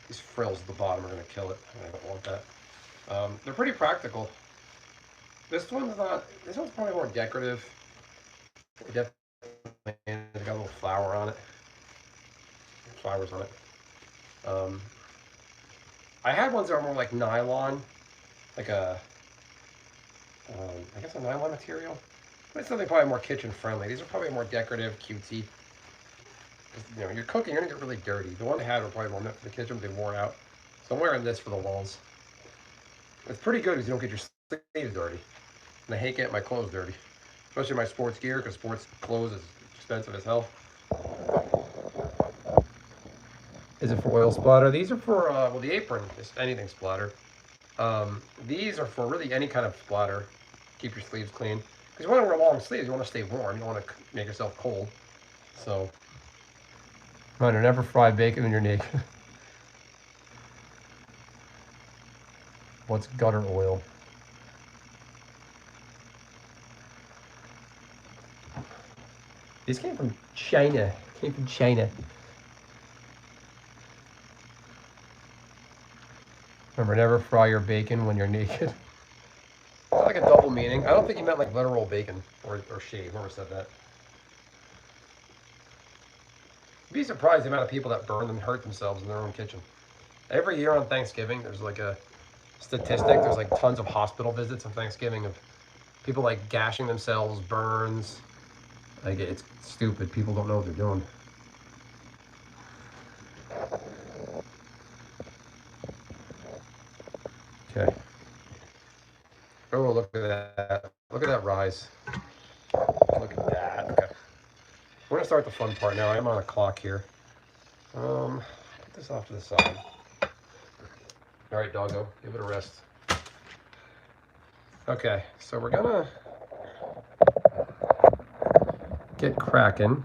Speaker 1: These frills at the bottom are gonna kill it. I don't want that. They're pretty practical. This one's not. This one's probably more decorative. It definitely got a little flower on it. Flowers on it. Um, I had ones that are more like nylon, like I guess a nylon material. But it's something probably more kitchen friendly. These are probably more decorative, cutesy. You know, you're cooking, you're gonna get really dirty. The one I had were probably more meant for the kitchen, but they wore out. So I'm wearing this for the walls. It's pretty good because you don't get your sleeves dirty. And I hate getting my clothes dirty, especially my sports gear, because sports clothes is expensive as hell. Is it for oil splatter? These are for, well, the apron is anything splatter. These are for really any kind of splatter. Keep your sleeves clean. Because you want to wear long sleeves, you want to stay warm. You don't want to make yourself cold. So, remember, never fry bacon when you're naked. What's gutter oil? These came from China. Came from China. Remember, never fry your bacon when you're naked. Like a double meaning. I don't think he meant like literal bacon or shave. Whoever said that. You'd be surprised the amount of people that burn and hurt themselves in their own kitchen. Every year on Thanksgiving, there's like a statistic. There's like tons of hospital visits on Thanksgiving of people like gashing themselves, burns. Like, it's stupid. People don't know what they're doing. Okay. Oh, look at that. Look at that rise. Look at that. Okay. We're gonna start the fun part now. I'm on a clock here. Put this off to the side. All right, doggo, give it a rest. Okay, so we're gonna get cracking.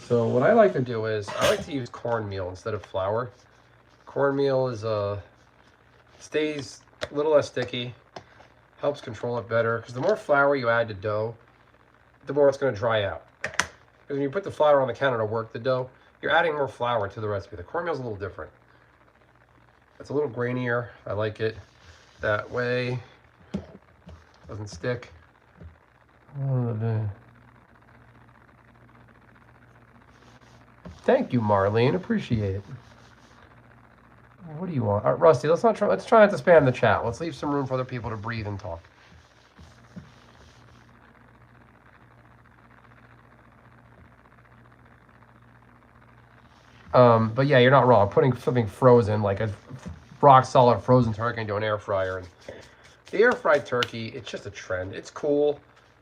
Speaker 1: So what I like to do is I like to use cornmeal instead of flour. Cornmeal is stays a little less sticky, helps control it better, because the more flour you add to dough, the more it's going to dry out. Because when you put the flour on the counter to work the dough, you're adding more flour to the recipe. The cornmeal is a little different. It's a little grainier. I like it that way. Doesn't stick. Thank you, Marlene. Appreciate it. What do you want? Rusty, let's try not to spam the chat. Let's leave some room for other people to breathe and talk. But yeah, you're not wrong. Putting something frozen, like a rock solid frozen turkey, into an air fryer. And the air fried turkey, it's just a trend. It's cool.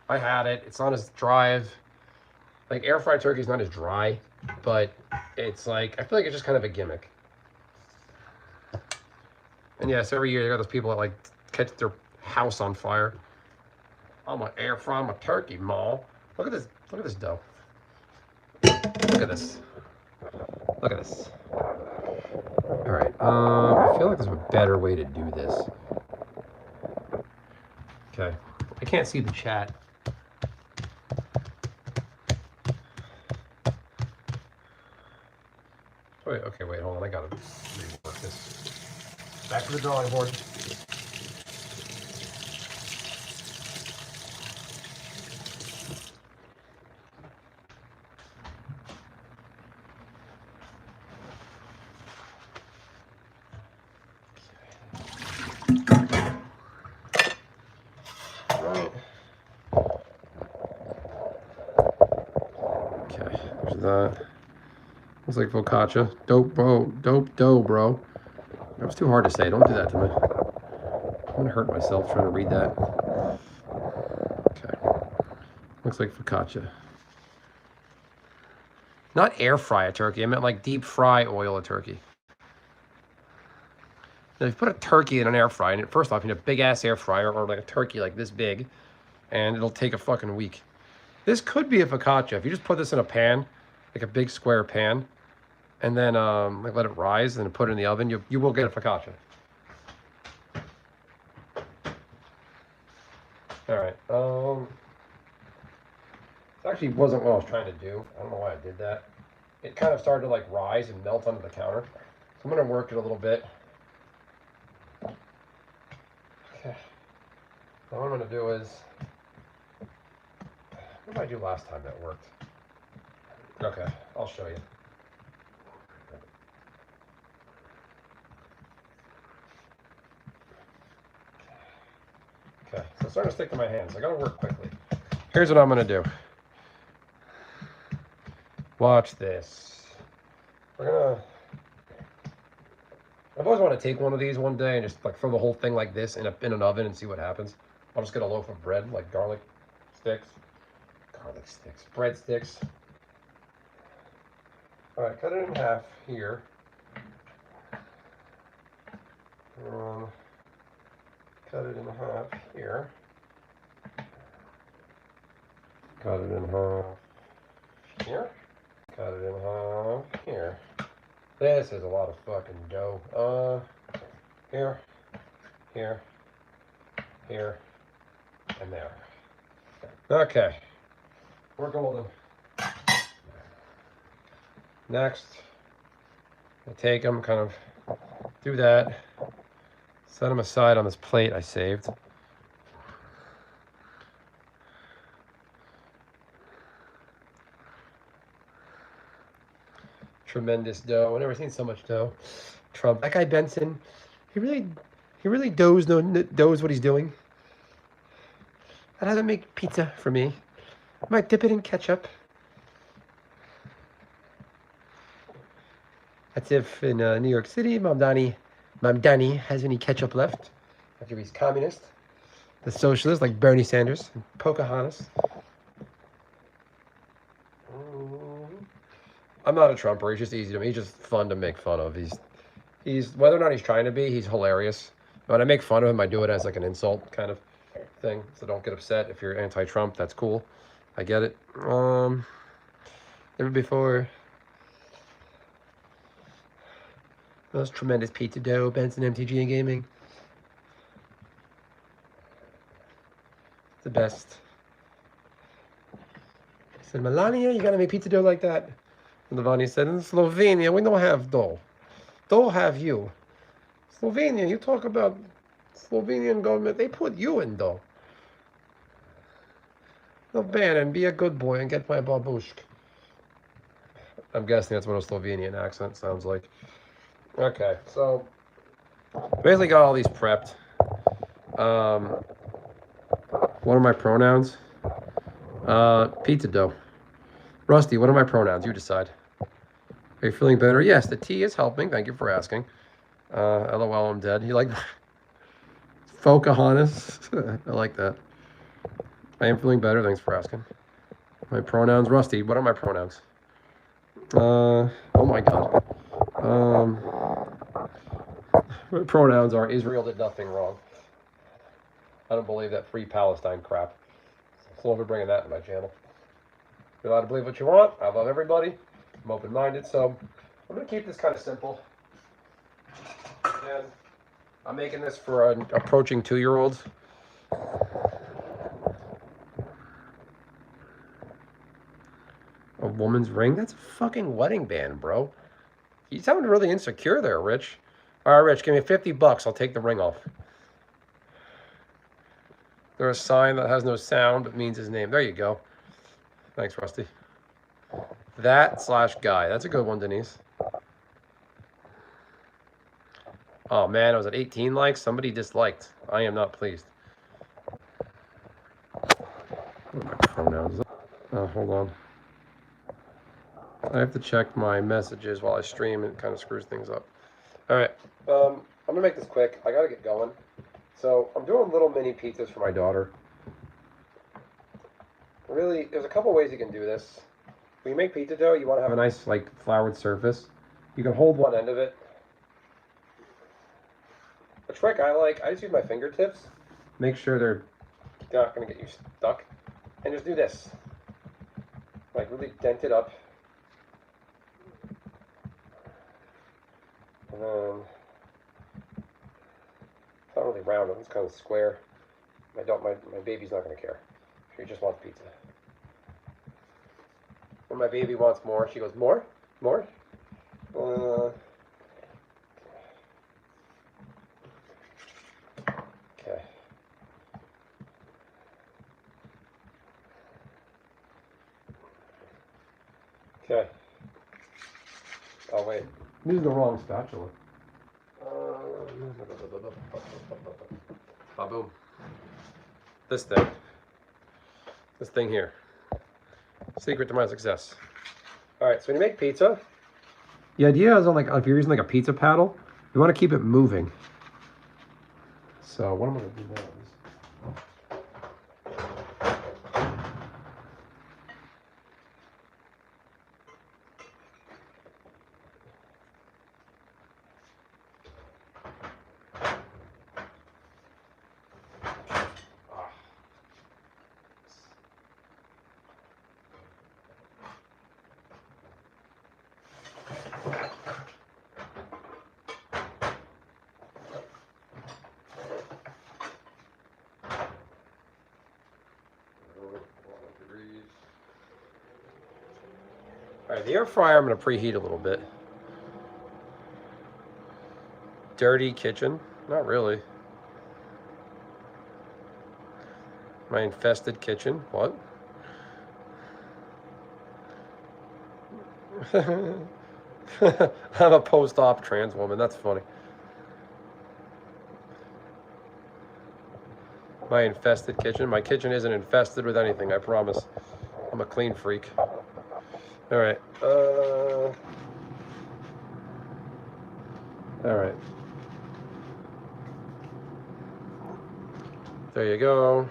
Speaker 1: I had it. It's not as dry. Like, air fried turkey is not as dry, but it's like, I feel like it's just kind of a gimmick. And yes, every year you got those people that like catch their house on fire. I'm gonna air fry my turkey, Ma. Look at this. Look at this dough. Look at this. Look at this. All right. I feel like there's a better way to do this. Okay. I can't see the chat. Wait. Okay. Wait. Hold on. I gotta rework this. Back to the drawing board. Right. Okay. There's that. Looks like focaccia. Dope, bro. Dope dough, bro. That was too hard to say. Don't do that to me. I'm gonna hurt myself trying to read that. Okay. Looks like focaccia. Not air fry a turkey. I meant like deep fry oil a turkey. Now, if you put a turkey in an air fryer, and first off, you need a big ass air fryer or like a turkey like this big, and it'll take a fucking week. This could be a focaccia. If you just put this in a pan, like a big square pan, and then like let it rise and put it in the oven, you will get a focaccia. All right. It actually wasn't what I was trying to do. I don't know why I did that. It kind of started to like rise and melt onto the counter. So I'm gonna work it a little bit. Okay. Now what I'm gonna do is, what did I do last time that worked? Okay, I'll show you. Okay, so it's starting to stick to my hands. I gotta work quickly. Here's what I'm gonna do. Watch this. I've always wanted to take one of these one day and just like throw the whole thing like this in an oven and see what happens. I'll just get a loaf of bread, like garlic sticks, bread sticks. All right, cut it in half here. Cut it in half here. Cut it in half here. Cut it in half here. This is a lot of fucking dough. Here, here, here, and there. Okay, we're golden. Next, I take them, kind of do that, set them aside on this plate I saved. Tremendous dough. I've never seen so much dough. Trump. That guy Benson, he really knows what he's doing. I'd have to make pizza for me. I might dip it in ketchup. That's if in New York City, Mom Donnie has any ketchup left. After he's communist. The socialist, like Bernie Sanders, and Pocahontas. I'm not a Trumper. He's just easy to me. He's just fun to make fun of. He's whether or not he's trying to be, he's hilarious. When I make fun of him, I do it as like an insult kind of thing. So don't get upset if you're anti-Trump. That's cool. I get it. Never before. Those tremendous pizza dough, Benson MTG and Gaming. The best. I said, Melania, you gotta make pizza dough like that. And Lavanya said, in Slovenia, we don't have dough. Dough have you. Slovenia, you talk about Slovenian government, they put you in dough. No, Bannon, be a good boy and get my babushk. I'm guessing that's what a Slovenian accent sounds like. Okay, so basically got all these prepped. What are my pronouns? Pizza dough. Rusty, what are my pronouns? You decide. Are you feeling better? Yes, the tea is helping. Thank you for asking. LOL, I'm dead. You like Pocahontas? I like that. I am feeling better. Thanks for asking. My pronouns, Rusty. What are my pronouns? Oh my God. My pronouns are Israel did nothing wrong. I don't believe that free Palestine crap. So I'll be bringing that to my channel. You're allowed to believe what you want. I love everybody. I'm open-minded, so I'm going to keep this kind of simple. And I'm making this for an approaching 2-year-olds. A woman's ring? That's a fucking wedding band, bro. You sound really insecure there, Rich. All right, Rich, give me $50. I'll take the ring off. There's a sign that has no sound but means his name. There you go. Thanks, Rusty. That/guy. That's a good one, Denise. Oh, man, I was at 18 likes. Somebody disliked. I am not pleased. What are my pronouns? Hold on. I have to check my messages while I stream, and it kind of screws things up. All right, I'm gonna make this quick. I gotta get going. So I'm doing little mini pizzas for my daughter. Really, there's a couple ways you can do this. When you make pizza dough, you want to have a nice like floured surface. You can hold one end of it. The trick I like, I just use my fingertips. Make sure they're not gonna get you stuck. And just do this. Like really dent it up. And then, it's not really round, it's kind of square. My baby's not going to care. She just wants pizza. When my baby wants more, she goes, more? More? Okay. Okay. Oh, wait. I'm using the wrong spatula. Boom. This thing. This thing here. Secret to my success. All right, so when you make pizza, the idea is on like if you're using like a pizza paddle, you want to keep it moving. So what am I going to do now? All right, the air fryer I'm going to preheat a little bit. Dirty kitchen? Not really. My infested kitchen? What? I'm a post-op trans woman. That's funny. My infested kitchen? My kitchen isn't infested with anything, I promise. I'm a clean freak. All right. All right. There you go.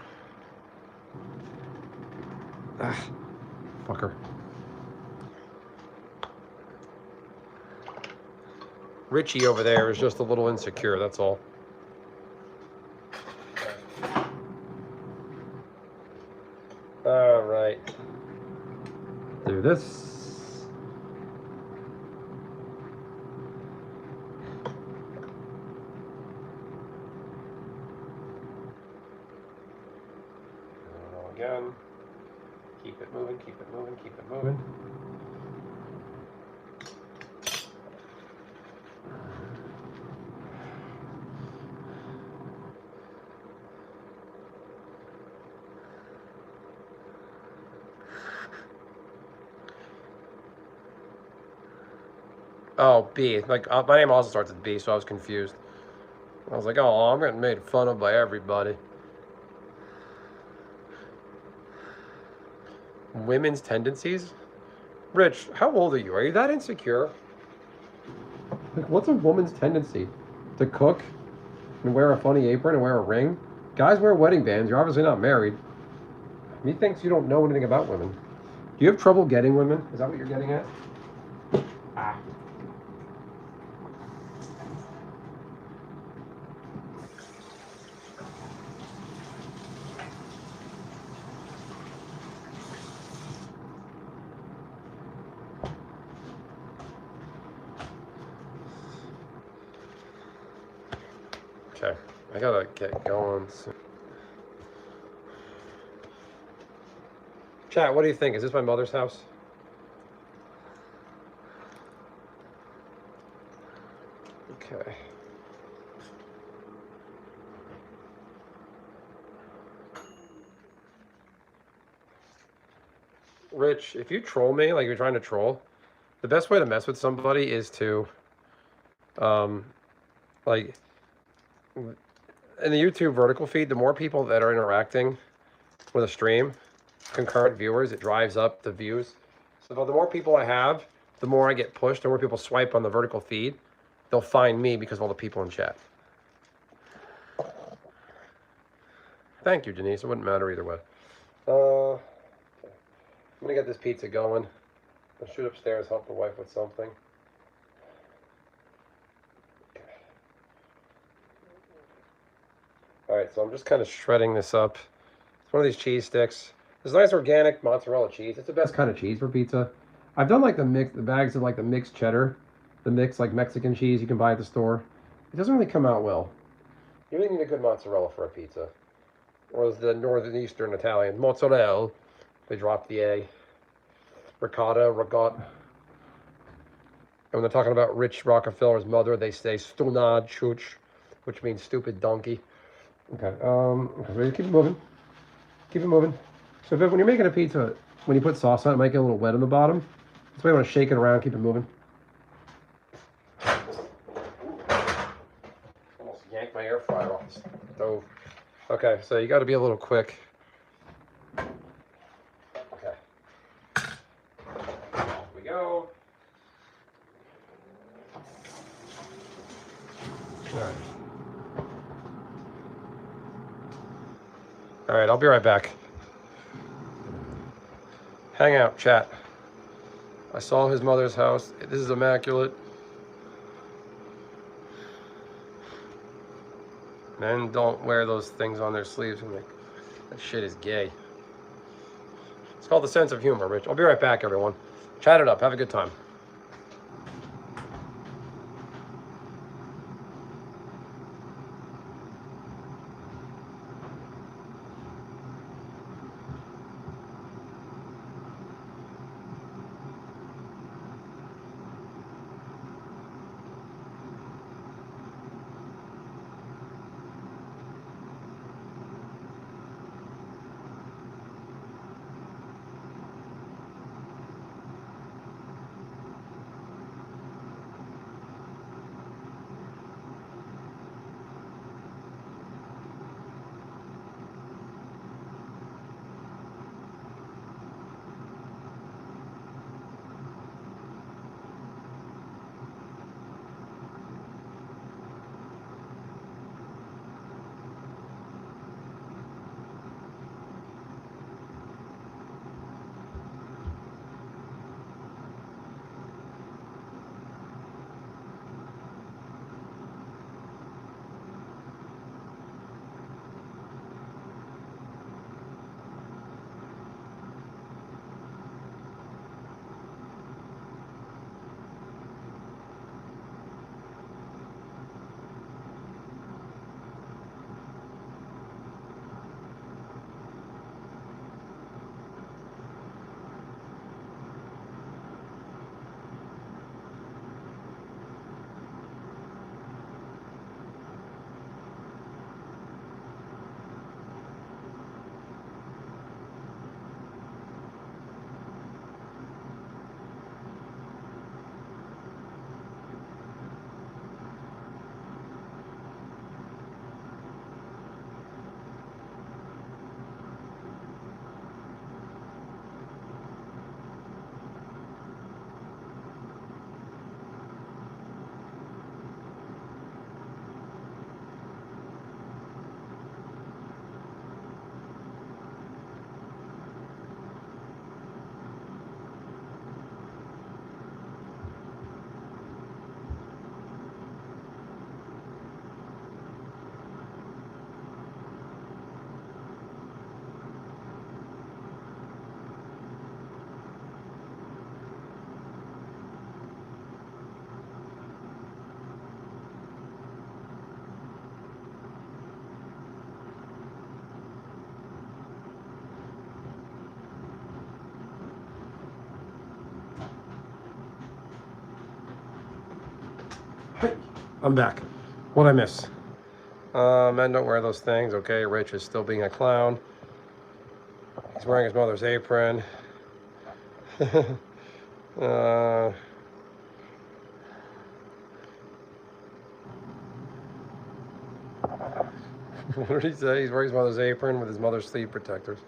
Speaker 1: Ah, fucker. Richie over there is just a little insecure, that's all. All right. Do this. Again. Keep it moving, keep it moving, keep it moving. Oh, B. Like my name also starts with B, so I was confused. I was like, oh, I'm getting made fun of by everybody. Women's tendencies? Rich, how old are you? Are you that insecure? Like, what's a woman's tendency? To cook and wear a funny apron and wear a ring? Guys wear wedding bands. You're obviously not married. Methinks you don't know anything about women. Do you have trouble getting women? Is that what you're getting at? Ah. Okay, I gotta get going soon. Chat, what do you think? Is this my mother's house? Okay. Rich, if you troll me like you're trying to troll, the best way to mess with somebody is to, like, in the YouTube vertical feed, the more people that are interacting with a stream, concurrent viewers, it drives up the views. So the more people I have, the more I get pushed, the more people swipe on the vertical feed, they'll find me because of all the people in chat. Thank you, Denise. It wouldn't matter either way. I'm gonna get this pizza going. I'll shoot upstairs, help the wife with something. All right, so I'm just kind of shredding this up. It's one of these cheese sticks. This nice organic mozzarella cheese. It's the best kind of cheese for pizza. I've done like the bags of like the mixed cheddar, the mixed like Mexican cheese you can buy at the store. It doesn't really come out well. You really need a good mozzarella for a pizza. Or as the northeastern Italian, mozzarella. They drop the A. Ricotta, rigot. And when they're talking about Rich Rockefeller's mother, they say stunad chuch, which means stupid donkey. Okay, ready? Keep it moving. Keep it moving. So Viv, when you're making a pizza, when you put sauce on it, it might get a little wet on the bottom. That's why you want to shake it around, keep it moving. Almost yanked my air fryer off the stove. Okay, so you got to be a little quick. Okay. Here we go. All right. All right, I'll be right back. Hang out, chat. I saw his mother's house. This is immaculate. Men don't wear those things on their sleeves. I'm like, that shit is gay. It's called the sense of humor, Rich. I'll be right back, everyone. Chat it up. Have a good time. I'm back. What'd I miss? Men don't wear those things. Okay, Rich is still being a clown. He's wearing his mother's apron. What did he say? He's wearing his mother's apron with his mother's sleeve protectors.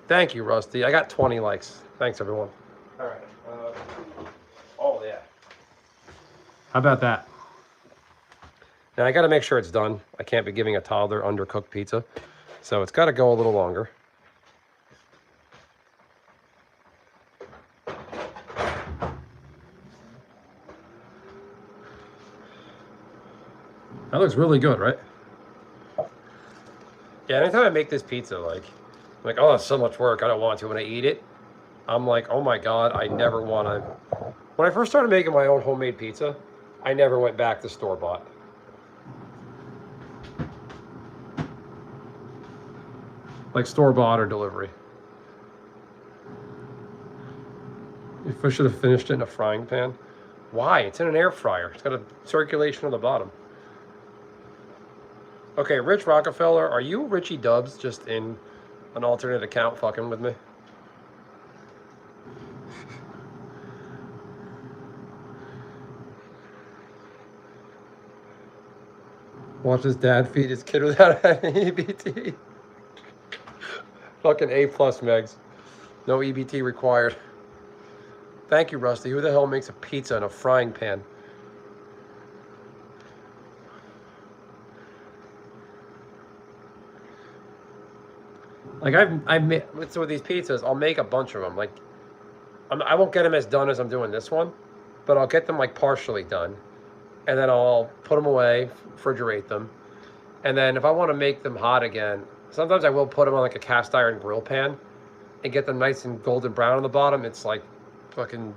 Speaker 1: Thank you, Rusty. I got 20 likes. Thanks, everyone. All right. Oh, yeah. How about that? Now, I got to make sure it's done. I can't be giving a toddler undercooked pizza. So it's got to go a little longer. That looks really good, right? Yeah, anytime I make this pizza, like, oh, it's so much work. I don't want to. When I eat it, I'm like, oh my God, I never want to. When I first started making my own homemade pizza, I never went back to store-bought. Like store-bought or delivery. If I should have finished it in a frying pan. Why? It's in an air fryer. It's got a circulation on the bottom. Okay, Rich Rockefeller, are you Richie Dubs just in an alternate account fucking with me? Watch his dad feed his kid without having EBT. Fucking A+, Megs. No EBT required. Thank you, Rusty. Who the hell makes a pizza in a frying pan? Like I've made, so with these pizzas, I'll make a bunch of them. Like I won't get them as done as I'm doing this one, but I'll get them like partially done, and then I'll put them away, refrigerate them, and then if I want to make them hot again, sometimes I will put them on like a cast iron grill pan, and get them nice and golden brown on the bottom. It's like fucking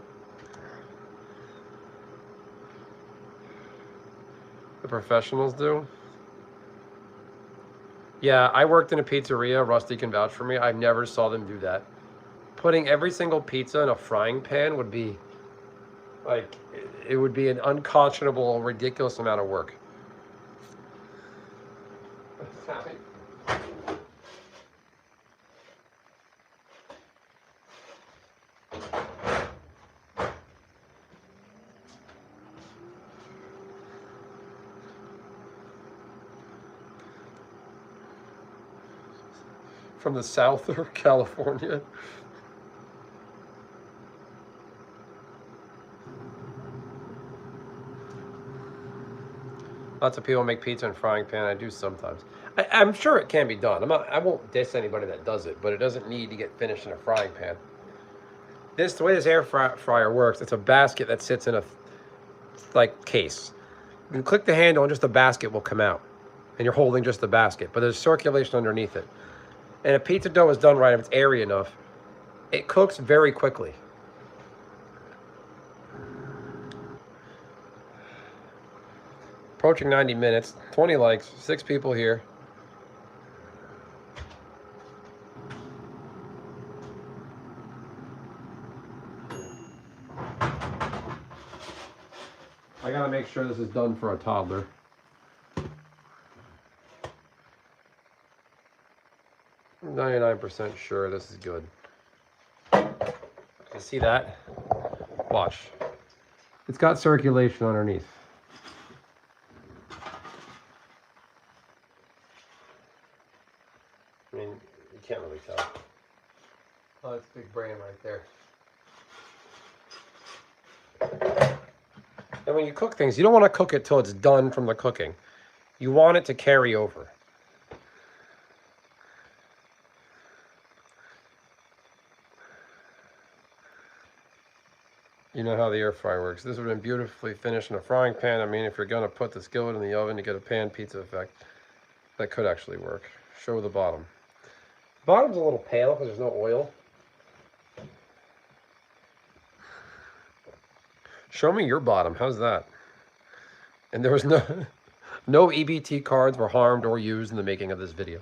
Speaker 1: the professionals do. Yeah, I worked in a pizzeria. Rusty can vouch for me. I never saw them do that. Putting every single pizza in a frying pan would be, like, it would be an unconscionable, ridiculous amount of work. From the south of California. Lots of people make pizza in frying pan. I do sometimes. I'm sure it can be done. I won't diss anybody that does it, but it doesn't need to get finished in a frying pan. The way this air fryer works, it's a basket that sits in a like case. You can click the handle and just the basket will come out, and you're holding just the basket. But there's circulation underneath it. And if pizza dough is done right, if it's airy enough, it cooks very quickly. Approaching 90 minutes, 20 likes, 6 people here. I gotta make sure this is done for a toddler. I'm 99% sure this is good. You see that? Watch. It's got circulation underneath. I mean, you can't really tell. Oh, that's big brain right there. And when you cook things, you don't want to cook it till it's done from the cooking. You want it to carry over. You know how the air fryer works. This would have been beautifully finished in a frying pan. I mean, if you're going to put the skillet in the oven to get a pan pizza effect, that could actually work. Show the bottom. The bottom's a little pale because there's no oil. Show me your bottom. How's that? And there was no EBT cards were harmed or used in the making of this video.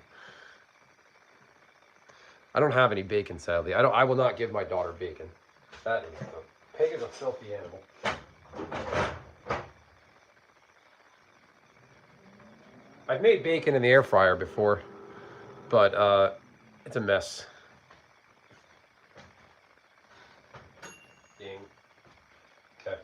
Speaker 1: I don't have any bacon, sadly. I will not give my daughter bacon. That is pig is a filthy animal. I've made bacon in the air fryer before, but it's a mess. Ding. Okay.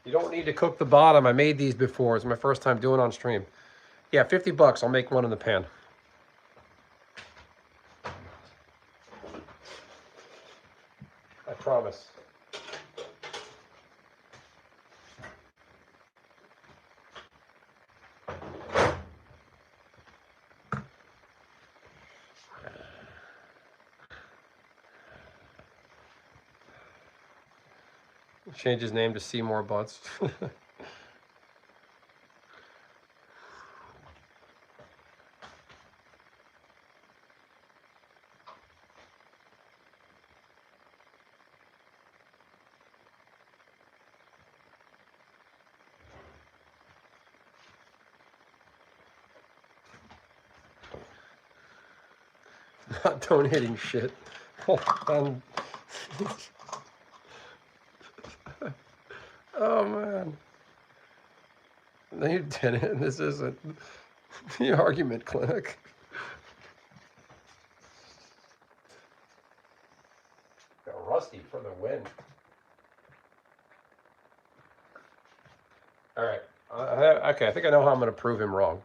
Speaker 1: You don't need to cook the bottom. I made these before. It's my first time doing on stream. Yeah, 50 bucks. I'll make one in the pan. I promise. Change his name to Seymour Butts. Not donating shit. And oh man. No, you didn't. This isn't the argument clinic. Got Rusty for the win. All right. Okay, I think I know how I'm going to prove him wrong.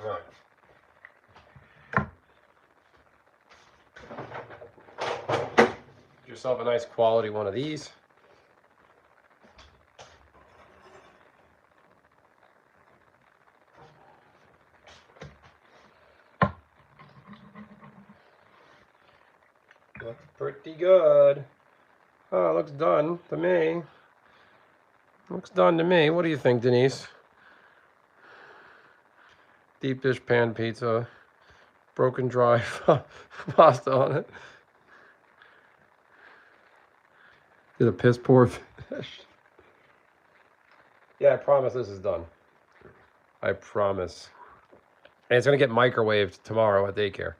Speaker 1: All right. Get yourself a nice quality one of these. Looks pretty good. Oh, looks done to me. Looks done to me. What do you think, Denise? Deep dish pan pizza. Broken dry pasta on it. Did a piss poor fish. Yeah, I promise this is done. I promise. And it's going to get microwaved tomorrow at daycare.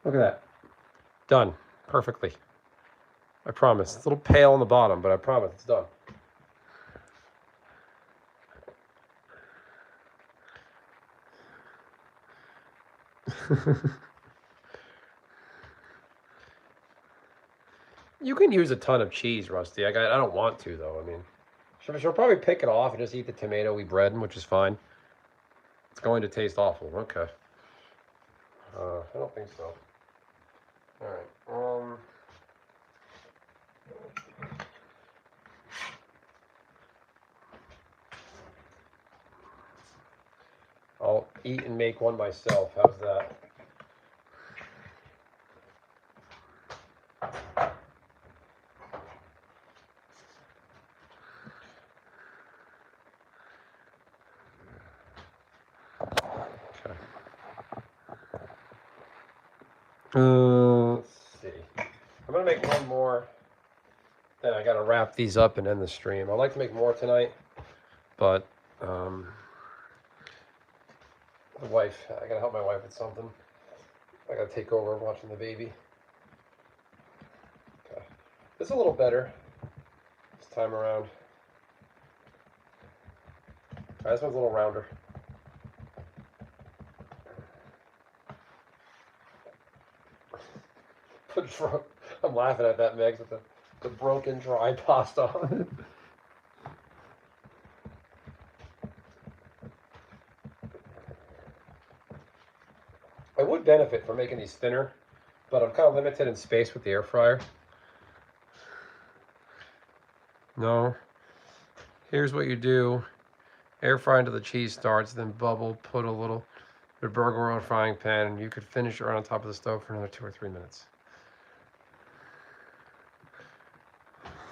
Speaker 1: Look at that. Done. Perfectly. I promise. It's a little pale on the bottom, but I promise it's done. You can use a ton of cheese, Rusty. I don't want to, though. I mean, she'll probably pick it off and just eat the tomatoey bread, which is fine. It's going to taste awful. Okay. I don't think so. All right. I'll eat and make one myself. How's that? Okay. Let's see. I'm gonna make one more. Then I gotta wrap these up and end the stream. I'd like to make more tonight, but the wife. I gotta help my wife with something. I gotta take over watching the baby. Okay. This is a little better this time around. All right, this one's a little rounder. I'm laughing at that, Megs, with the broken dry pasta on it. I would benefit from making these thinner, but I'm kind of limited in space with the air fryer. No. Here's what you do. Air fry until the cheese starts, then bubble, put a little burger oil frying pan, and you could finish it right on top of the stove for another 2 or 3 minutes.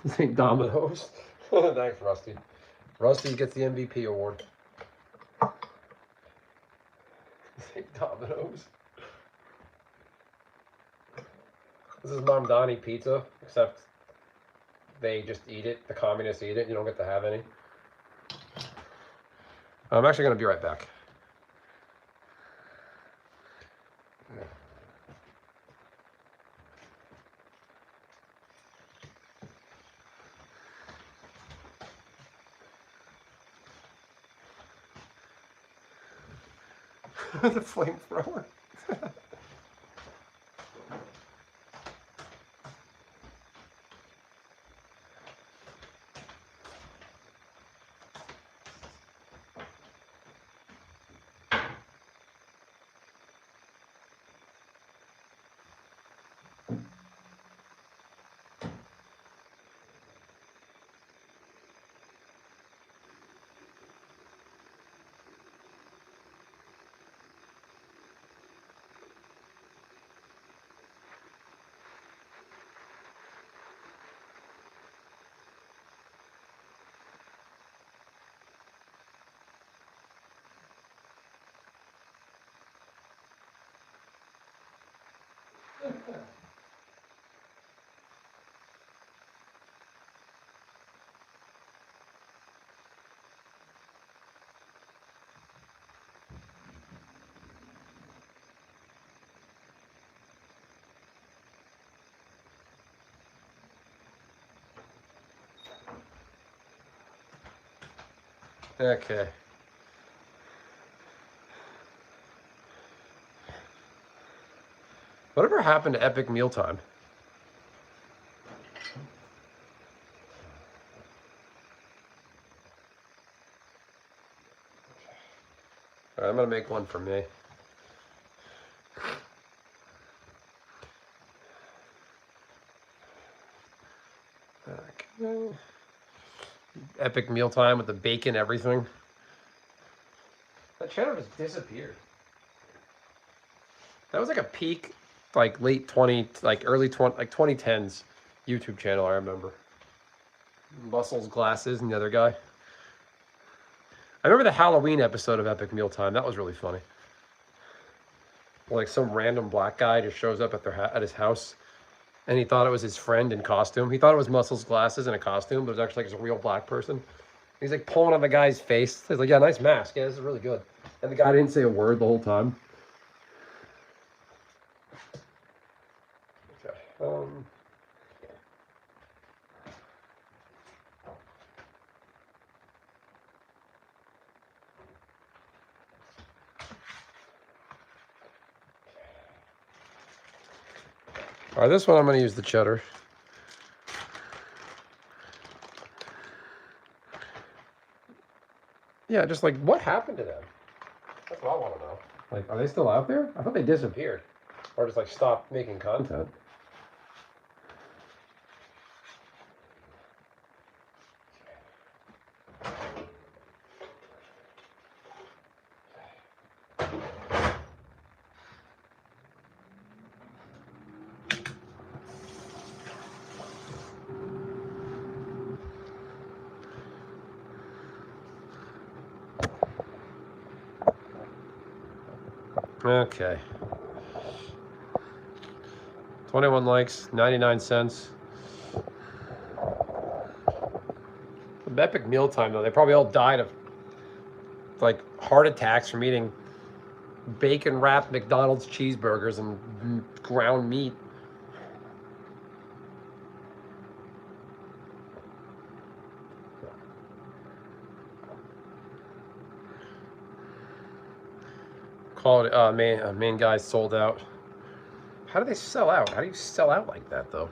Speaker 1: St. Domino's. Thanks, Rusty. Rusty gets the MVP award. St. Domino's. This is Mom Donnie pizza, except they just eat it. The communists eat it. You don't get to have any. I'm actually going to be right back. The flamethrower. Okay. Whatever happened to epic mealtime? All right, I'm gonna make one for me. Okay. Epic mealtime with the bacon, everything. That channel just disappeared. That was like a peak, like late 20, like early 20, like 2010s YouTube channel, I remember. Muscles, Glasses, and the other guy. I remember the Halloween episode of Epic Mealtime. That was really funny. Like some random black guy just shows up at at his house, and he thought it was his friend in costume. He thought it was Muscles, Glasses, in a costume, but it was actually like a real black person. He's like pulling on the guy's face. He's like, "Yeah, nice mask. Yeah, this is really good." And the guy didn't say a word the whole time. Okay. All right, this one I'm going to use the cheddar. Yeah, just like, what happened to them? That's what I want to know. Like, are they still out there? I thought they disappeared. Or just like stopped making content. Okay. 21 likes, 99 cents. The epic mealtime, though, they probably all died of like heart attacks from eating bacon wrapped McDonald's cheeseburgers and ground meat. Call it, main guy sold out. How do they sell out? How do you sell out like that, though?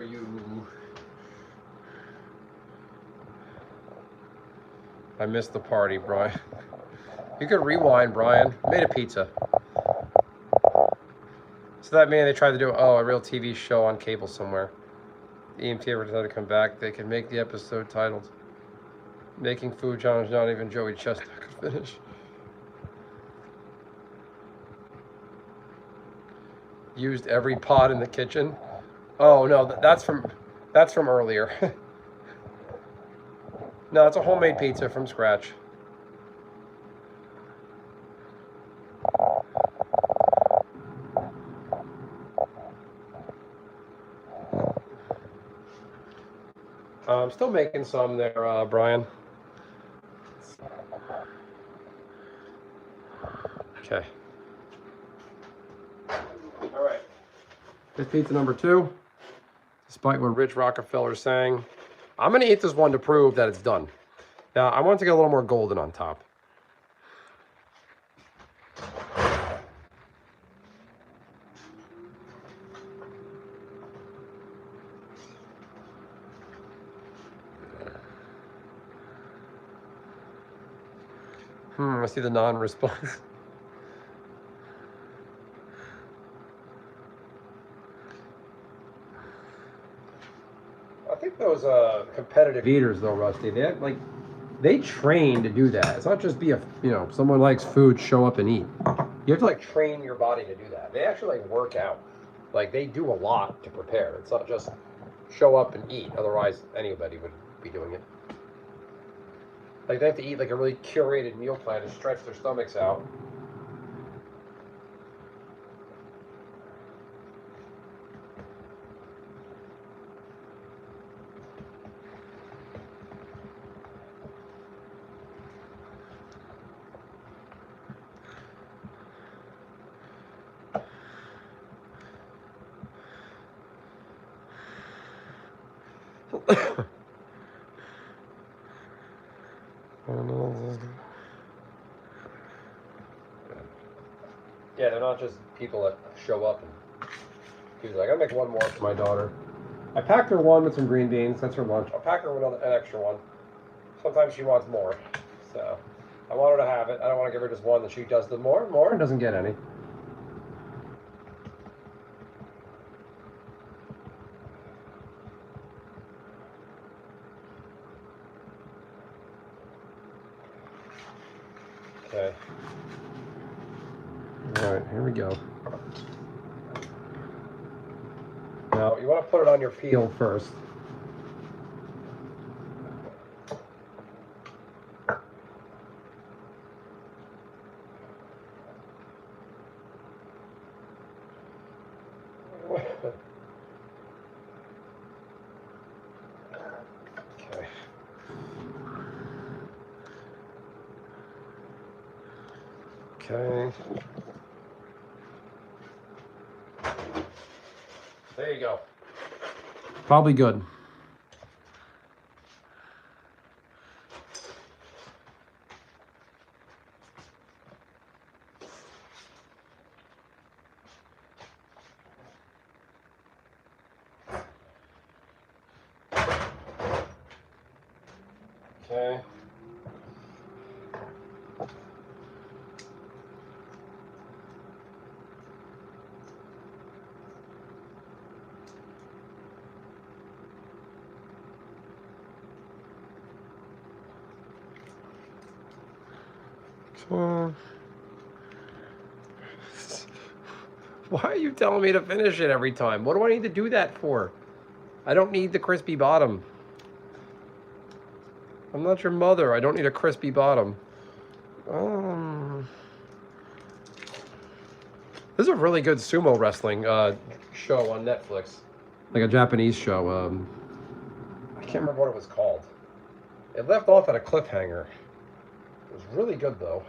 Speaker 1: for you. I missed the party, Brian. You could rewind, Brian. I made a pizza. So that means they tried to do, a real TV show on cable somewhere. EMT ever decided to come back, they could make the episode titled Making Food Challenge, not even Joey Chestnut could finish. Used every pot in the kitchen. Oh no, that's from earlier. No, it's a homemade pizza from scratch. I'm still making some there, Brian. Okay. All right. This pizza number 2. Despite what Rich Rockefeller's saying, I'm going to eat this one to prove that it's done. Now, I want it to get a little more golden on top. I see the non-response. I think those competitive eaters, though, Rusty, they train to do that. It's not just be someone likes food, show up and eat. You have to train your body to do that. They actually work out. They do a lot to prepare. It's not just show up and eat. Otherwise, anybody would be doing it. They have to eat a really curated meal plan to stretch their stomachs out. Yeah, they're not just people that show up and she's like, I'll make one more for my daughter. I packed her one with some green beans. That's her lunch. I'll pack her with an extra one. Sometimes she wants more. So I want her to have it. I don't want to give her just one that she does the more and doesn't get any. Okay. All right, here we go. Now, you want to put it on your peel first. Okay. Okay. There you go. Probably good. Okay. So, why are you telling me to finish it every time? What do I need to do that for? I don't need the crispy bottom. I'm not your mother. I don't need a crispy bottom. This is a really good sumo wrestling show on Netflix. Like a Japanese show. I can't remember what it was called. It left off at a cliffhanger. It was really good, though.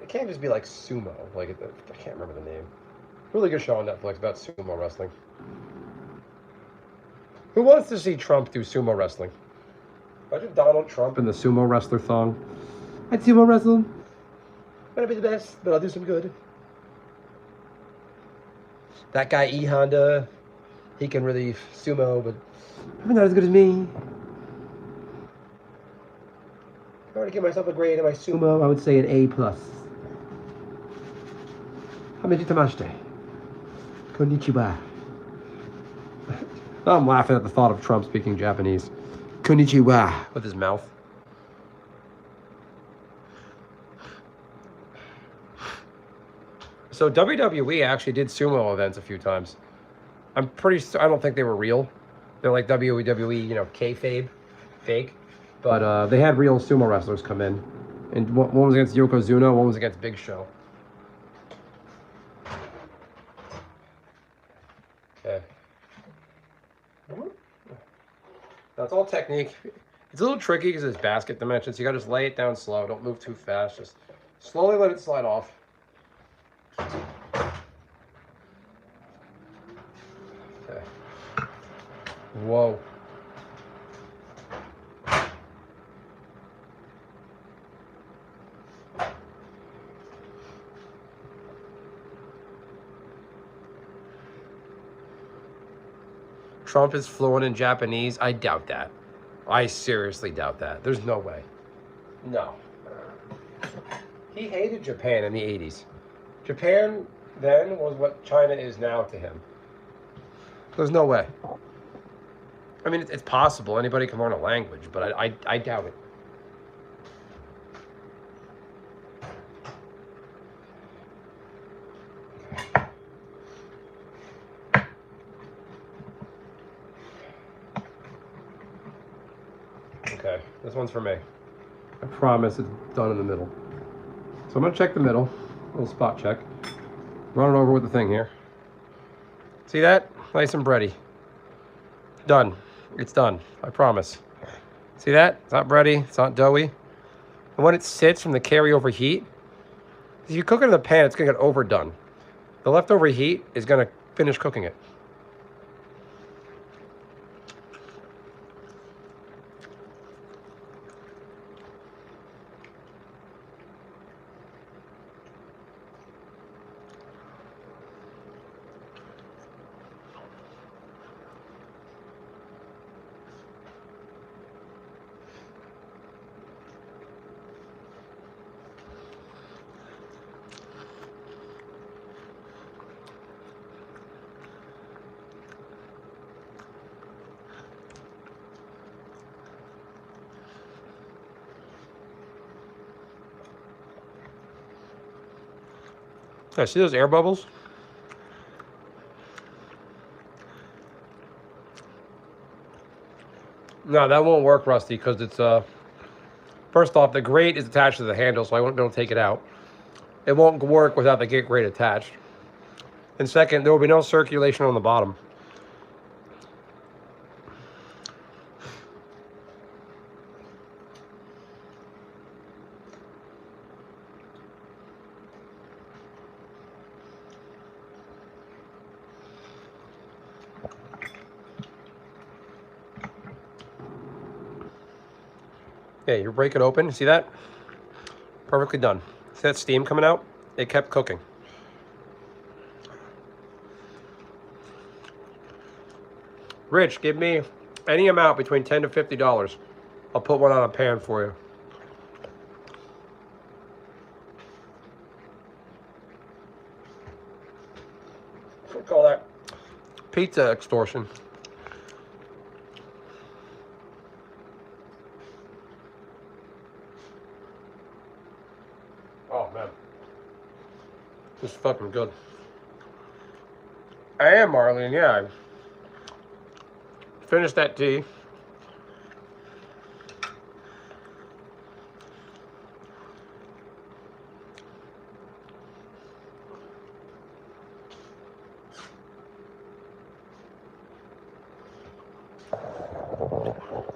Speaker 1: It can't just be like sumo. I can't remember the name. Really good show on Netflix about sumo wrestling. Who wants to see Trump do sumo wrestling? Imagine Donald Trump in the sumo wrestler thong. I'd sumo wrestle. Might not be the best, but I'll do some good. That guy E Honda, he can really sumo, but probably not as good as me. If I were to give myself a grade in my sumo, I would say an A+. Hamejitamaste. Konnichiwa. I'm laughing at the thought of Trump speaking Japanese. Konnichiwa with his mouth. So WWE actually did sumo events a few times. I don't think they were real. They're like WWE, kayfabe, fake. But they had real sumo wrestlers come in. And one was against Yokozuna, one was against Big Show. Okay. That's all technique. It's a little tricky because it's basket dimensions. You gotta just lay it down slow. Don't move too fast. Just slowly let it slide off. Okay. Whoa. Trump is fluent in Japanese? I doubt that. I seriously doubt that. There's no way. No. He hated Japan in the 80s. Japan then was what China is now to him. There's no way. I mean, it's possible. Anybody can learn a language, but I doubt it. Okay, this one's for me. I promise it's done in the middle. So I'm gonna check the middle, a little spot check. Run it over with the thing here. See that? Nice and bready. Done. It's done, I promise. See that? It's not bready, it's not doughy. And when it sits from the carryover heat, if you cook it in the pan, it's gonna get overdone. The leftover heat is gonna finish cooking it. Yeah, see those air bubbles? No, that won't work, Rusty, because it's, first off, the grate is attached to the handle, so I won't be able to take it out. It won't work without the grate attached. And second, there will be no circulation on the bottom. Yeah, you break it open. See that? Perfectly done. See that steam coming out? It kept cooking. Rich, give me any amount between $10 to $50. I'll put one on a pan for you. What do you call that? Pizza extortion. Oh, man. This is fucking good. I am, Marlene, yeah. Finish that tea.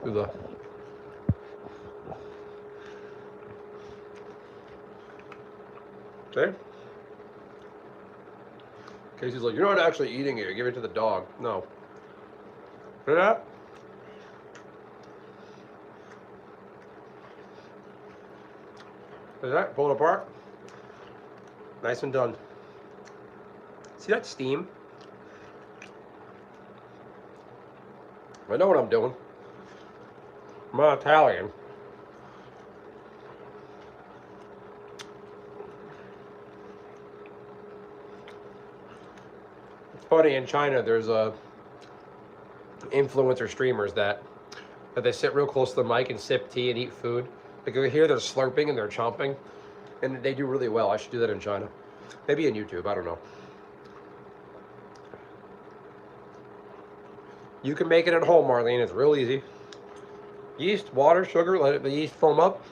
Speaker 1: Do the see? Casey's like, you're not actually eating it. You're giving it to the dog. No. See that? See that? Pull it apart. Nice and done. See that steam? I know what I'm doing. I'm not Italian. It's funny, in China, there's influencer streamers that they sit real close to the mic and sip tea and eat food. Like you hear they're slurping and they're chomping, and they do really well. I should do that in China. Maybe in YouTube, I don't know. You can make it at home, Marlene. It's real easy. Yeast, water, sugar, let the yeast foam up.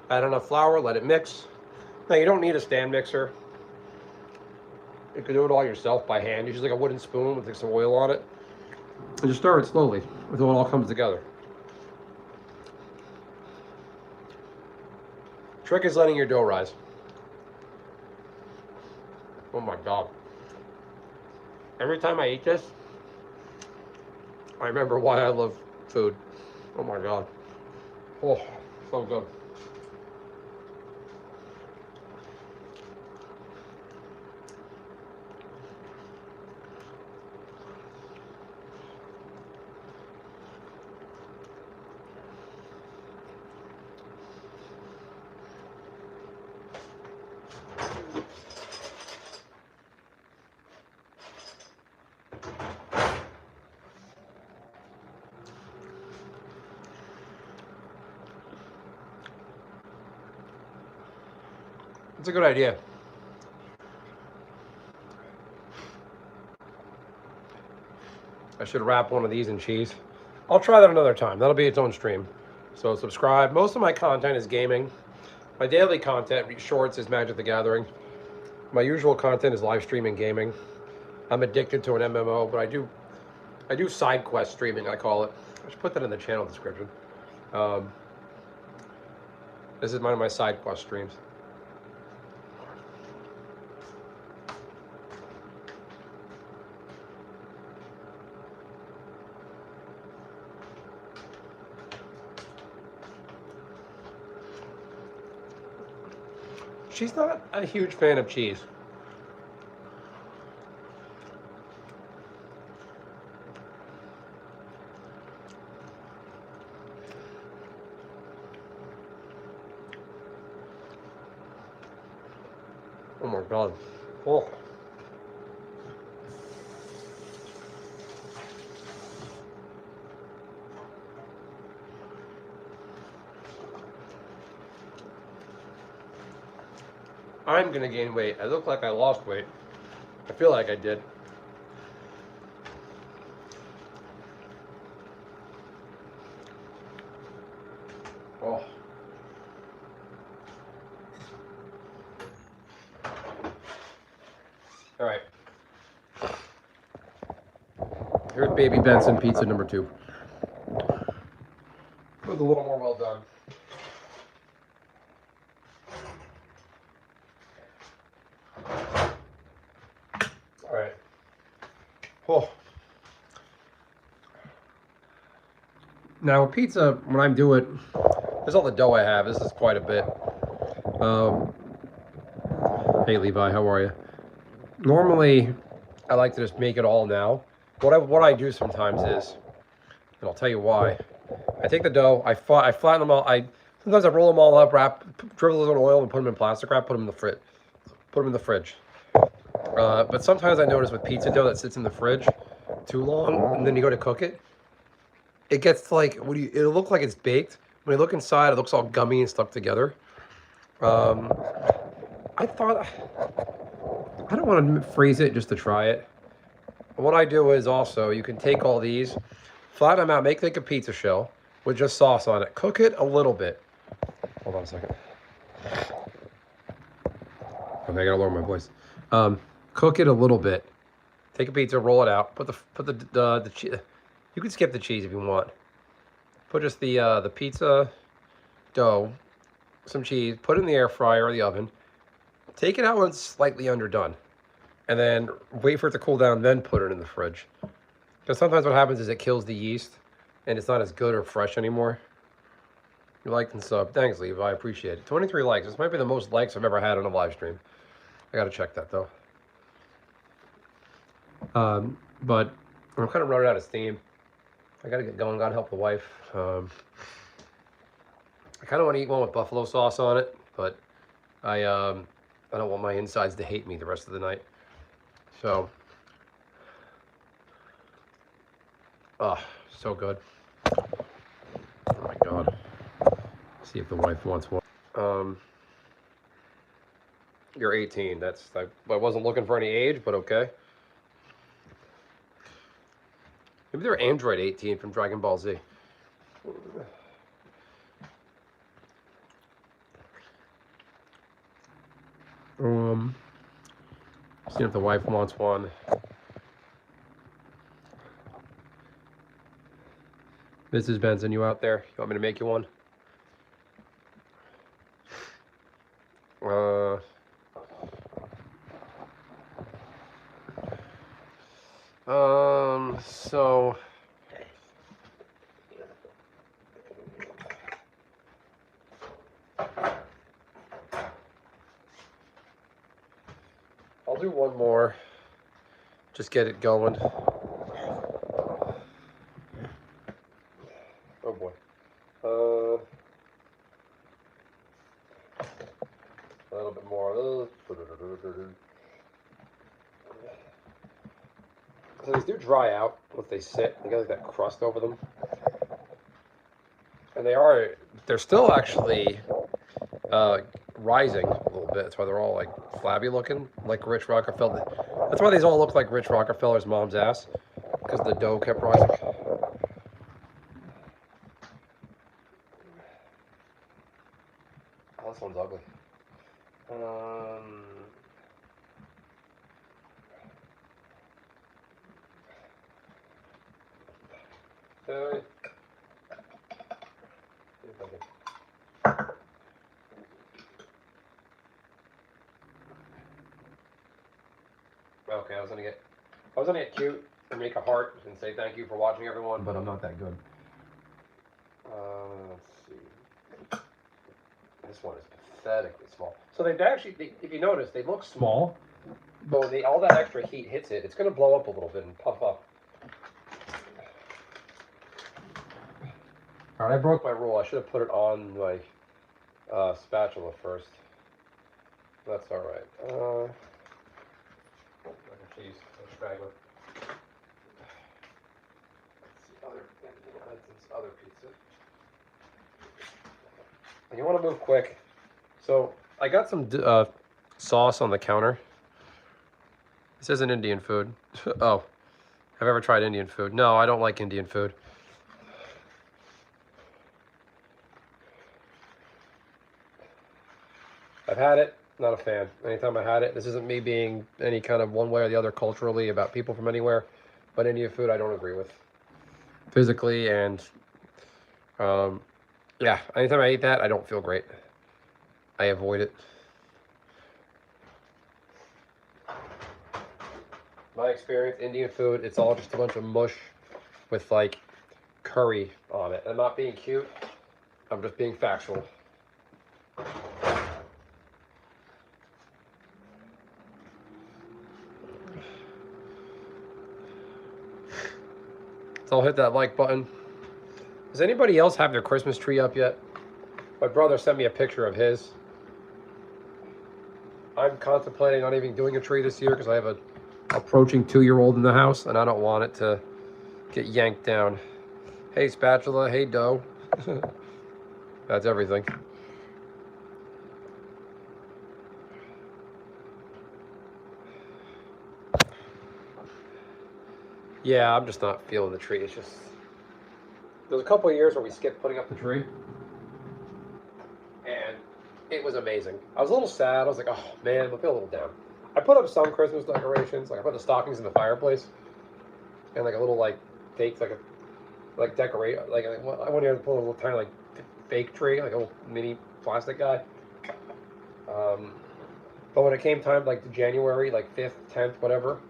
Speaker 1: Add enough flour, let it mix. Now, you don't need a stand mixer. You can do it all yourself by hand. Use like a wooden spoon with like some oil on it. And just stir it slowly until it all comes together. Trick is letting your dough rise. Oh my God. Every time I eat this, I remember why I love food. Oh my God. Oh, so good. It's a good idea. I should wrap one of these in cheese. I'll try that another time. That'll be its own stream. So subscribe. Most of my content is gaming. My daily content, shorts, is Magic the Gathering. My usual content is live streaming gaming. I'm addicted to an MMO, but I do side quest streaming, I call it. I should put that in the channel description. This is one of my side quest streams. She's not a huge fan of cheese. Oh my God. Oh. I'm gonna gain weight. I look like I lost weight. I feel like I did. Oh. All right. Here's Baby Benson pizza number 2. With a little more well done. All right. Oh. Now, with pizza, when I do it, there's all the dough I have. This is quite a bit. Hey, Levi, how are you? Normally, I like to just make it all now. What I do sometimes is, and I'll tell you why. I take the dough, I flatten them all. Sometimes I roll them all up, drizzle them in oil, and put them in plastic wrap. Put them in the fridge. But sometimes I notice with pizza dough that sits in the fridge too long, and then you go to cook it, it gets like it'll look like it's baked. When you look inside, it looks all gummy and stuck together. I thought I don't want to freeze it just to try it. What I do is also, you can take all these, flatten them out, make like a pizza shell with just sauce on it. Cook it a little bit. Hold on a second. Okay, I gotta lower my voice. Cook it a little bit. Take a pizza, roll it out. Put the cheese. You can skip the cheese if you want. Put just the pizza dough, some cheese. Put it in the air fryer or the oven. Take it out when it's slightly underdone, and then wait for it to cool down. Then put it in the fridge. Because sometimes what happens is it kills the yeast, and it's not as good or fresh anymore. You liked and sub. Thanks, Levi. I appreciate it. 23 likes. This might be the most likes I've ever had on a live stream. I gotta check that though. But I'm kind of running out of steam. I gotta get going, gotta help the wife. I kind of want to eat one with buffalo sauce on it, but I don't want my insides to hate me the rest of the night. So, so good. Oh my God. See if the wife wants one. You're 18. I wasn't looking for any age, but okay. Maybe they're Android 18 from Dragon Ball Z. See if the wife wants one. Mrs. Benson, you out there? You want me to make you one? So I'll do one more. Just get it going. Oh boy. A little bit more. So these do dry out once they sit. They got like that crust over them. And they're still actually rising a little bit. That's why they're all like flabby looking, like Rich Rockefeller. That's why these all look like Rich Rockefeller's mom's ass, because the dough kept rising. Oh, this one's ugly. Okay. Okay, I was gonna get cute and make a heart and say thank you for watching, everyone, but I'm not that good. Let's see. This one is pathetically small. So they've actually, if you notice, they look small, but when all that extra heat hits it, it's gonna blow up a little bit and puff up. All right, I broke my rule. I should have put it on my spatula first. That's all right. Cheese, straggler. Let's see, other pizza. And you want to move quick. So I got some sauce on the counter. This isn't Indian food. Oh, have I ever tried Indian food? No, I don't like Indian food. I've had it, not a fan. Anytime I had it, this isn't me being any kind of one way or the other culturally about people from anywhere, but Indian food I don't agree with. Physically and, yeah, anytime I eat that, I don't feel great. I avoid it. My experience, Indian food, it's all just a bunch of mush with like curry on it. I'm not being cute, I'm just being factual. So I'll hit that like button. Does anybody else have their Christmas tree up yet? My brother sent me a picture of his. I'm contemplating on even doing a tree this year because I have a approaching 2-year-old in the house and I don't want it to get yanked down. Hey spatula, hey dough. That's everything. Yeah, I'm just not feeling the tree. It's just, there's a couple of years where we skipped putting up the tree, and it was amazing. I was a little sad. I was like, oh man, I feel a little down. I put up some Christmas decorations, like I put the stockings in the fireplace, and like a little like fake like decorate like I want to put a little tiny like fake tree, like a little mini plastic guy. But when it came time like January, like 5th, 10th, whatever,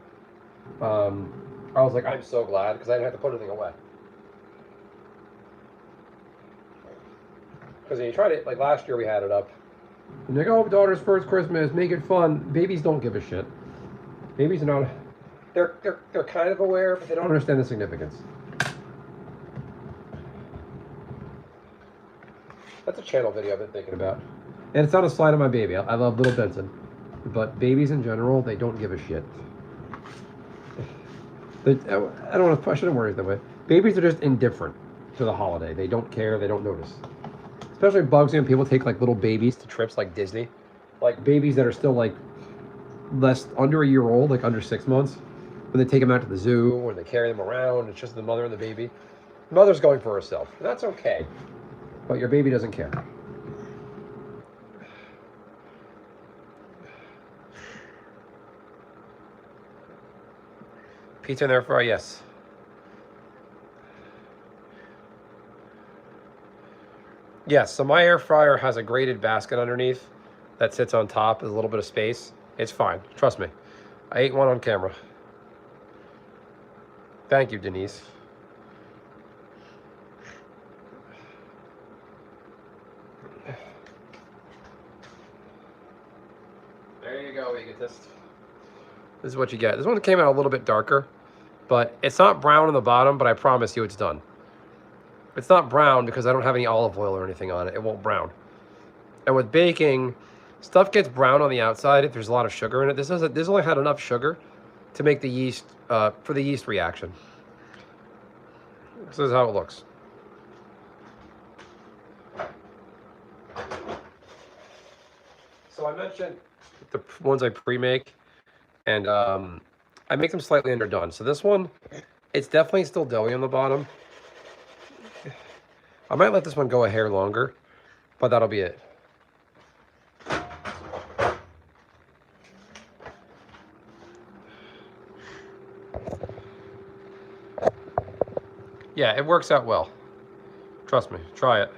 Speaker 1: I was like, I'm so glad because I didn't have to put anything away. Because when you tried it, like last year we had it up. And like, oh, daughter's first Christmas, make it fun. Babies don't give a shit. Babies are not. They're kind of aware, but they don't understand the significance. That's a channel video I've been thinking about. And it's not a slight on my baby. I love little Benson. But babies in general, they don't give a shit. I don't want to, I shouldn't word it that way. Babies are just indifferent to the holiday. They don't care, they don't notice. Especially bugs when people take like little babies to trips like Disney. Like babies that are still like under a year old, like under 6 months. When they take them out to the zoo or they carry them around, it's just the mother and the baby. The mother's going for herself. And that's okay. But your baby doesn't care. Pizza in the air fryer, yes. Yes, so my air fryer has a grated basket underneath that sits on top with a little bit of space. It's fine, trust me. I ate one on camera. Thank you, Denise. There you go, egotist. This is what you get. This one came out a little bit darker, but it's not brown on the bottom, but I promise you it's done. It's not brown because I don't have any olive oil or anything on it. It won't brown. And with baking, stuff gets brown on the outside if there's a lot of sugar in it. This only had enough sugar to make the yeast, for the yeast reaction. This is how it looks. So I mentioned the ones I pre-make, and I make them slightly underdone. So this one, it's definitely still doughy on the bottom. I might let this one go a hair longer, but that'll be it. Yeah, it works out well. Trust me, try it.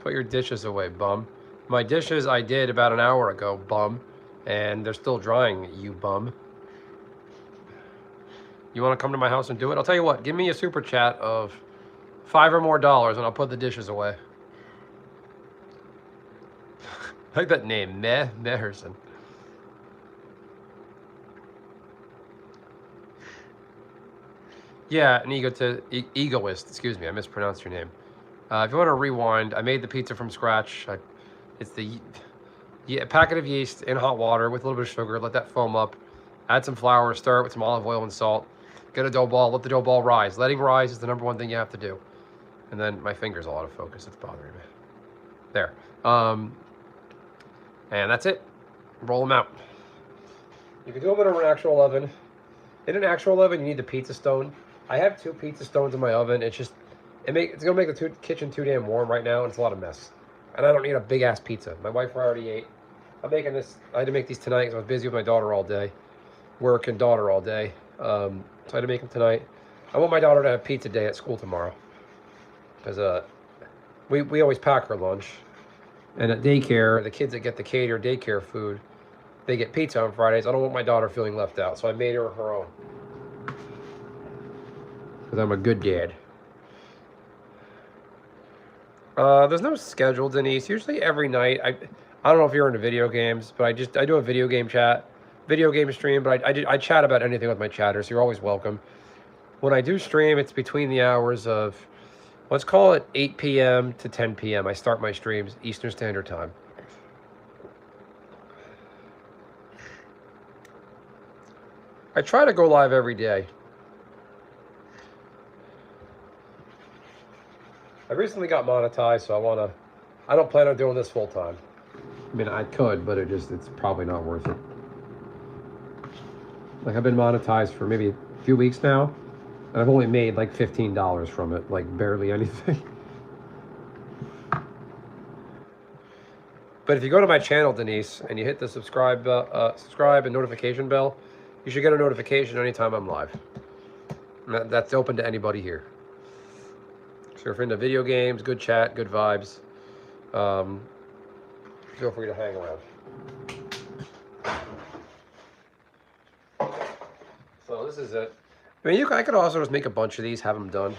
Speaker 1: Put your dishes away, bum. My dishes I did about an hour ago, bum. And they're still drying, you bum. You want to come to my house and do it? I'll tell you what, give me a super chat of $5 or more and I'll put the dishes away. I like that name, Meherson. Yeah, an egoist, excuse me, I mispronounced your name. If you want to rewind, I made the pizza from scratch. It's a packet of yeast in hot water with a little bit of sugar. Let that foam up. Add some flour, stir it with some olive oil and salt. Get a dough ball, let the dough ball rise. Letting rise is the #1 thing you have to do. And then my finger's a lot of focus, it's bothering me. There. And that's it. Roll them out. You can do them in an actual oven. In an actual oven, you need the pizza stone. I have 2 pizza stones in my oven. It's gonna make the kitchen too damn warm right now, and it's a lot of mess. And I don't need a big ass pizza. My wife already ate. I'm making this. I had to make these tonight because I was busy with my daughter all day, work and daughter all day. So I had to make them tonight. I want my daughter to have pizza day at school tomorrow, because we always pack her lunch. And at daycare, the kids that get the catered daycare food, they get pizza on Fridays. I don't want my daughter feeling left out, so I made her her own. Because I'm a good dad. There's no schedule, Denise. Usually every night, I don't know if you're into video games, but I do a video game stream, but I chat about anything with my chatters, so you're always welcome. When I do stream, it's between the hours of, let's call it 8 p.m. to 10 p.m. I start my streams Eastern Standard Time. I try to go live every day. I recently got monetized, so I don't plan on doing this full time. I mean, I could, but it's probably not worth it. Like, I've been monetized for maybe a few weeks now, and I've only made like $15 from it, like barely anything. But if you go to my channel, Denise, and you hit the subscribe and notification bell, you should get a notification anytime I'm live. And that's open to anybody here. So if you're into video games, good chat, good vibes, feel free to hang around. So this is it. I mean, I could also just make a bunch of these, have them done.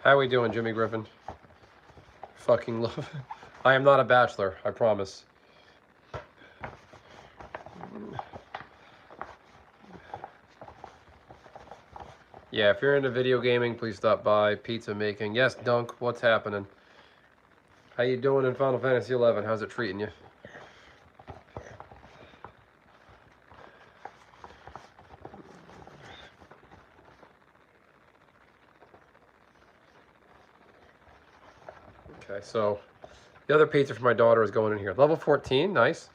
Speaker 1: How we doing, Jimmy Griffin? Fucking love. I am not a bachelor, I promise. Yeah, if you're into video gaming, please stop by. Pizza making. Yes, Dunk, what's happening? How you doing in Final Fantasy 11? How's it treating you? Okay, so the other pizza for my daughter is going in here. Level 14, nice.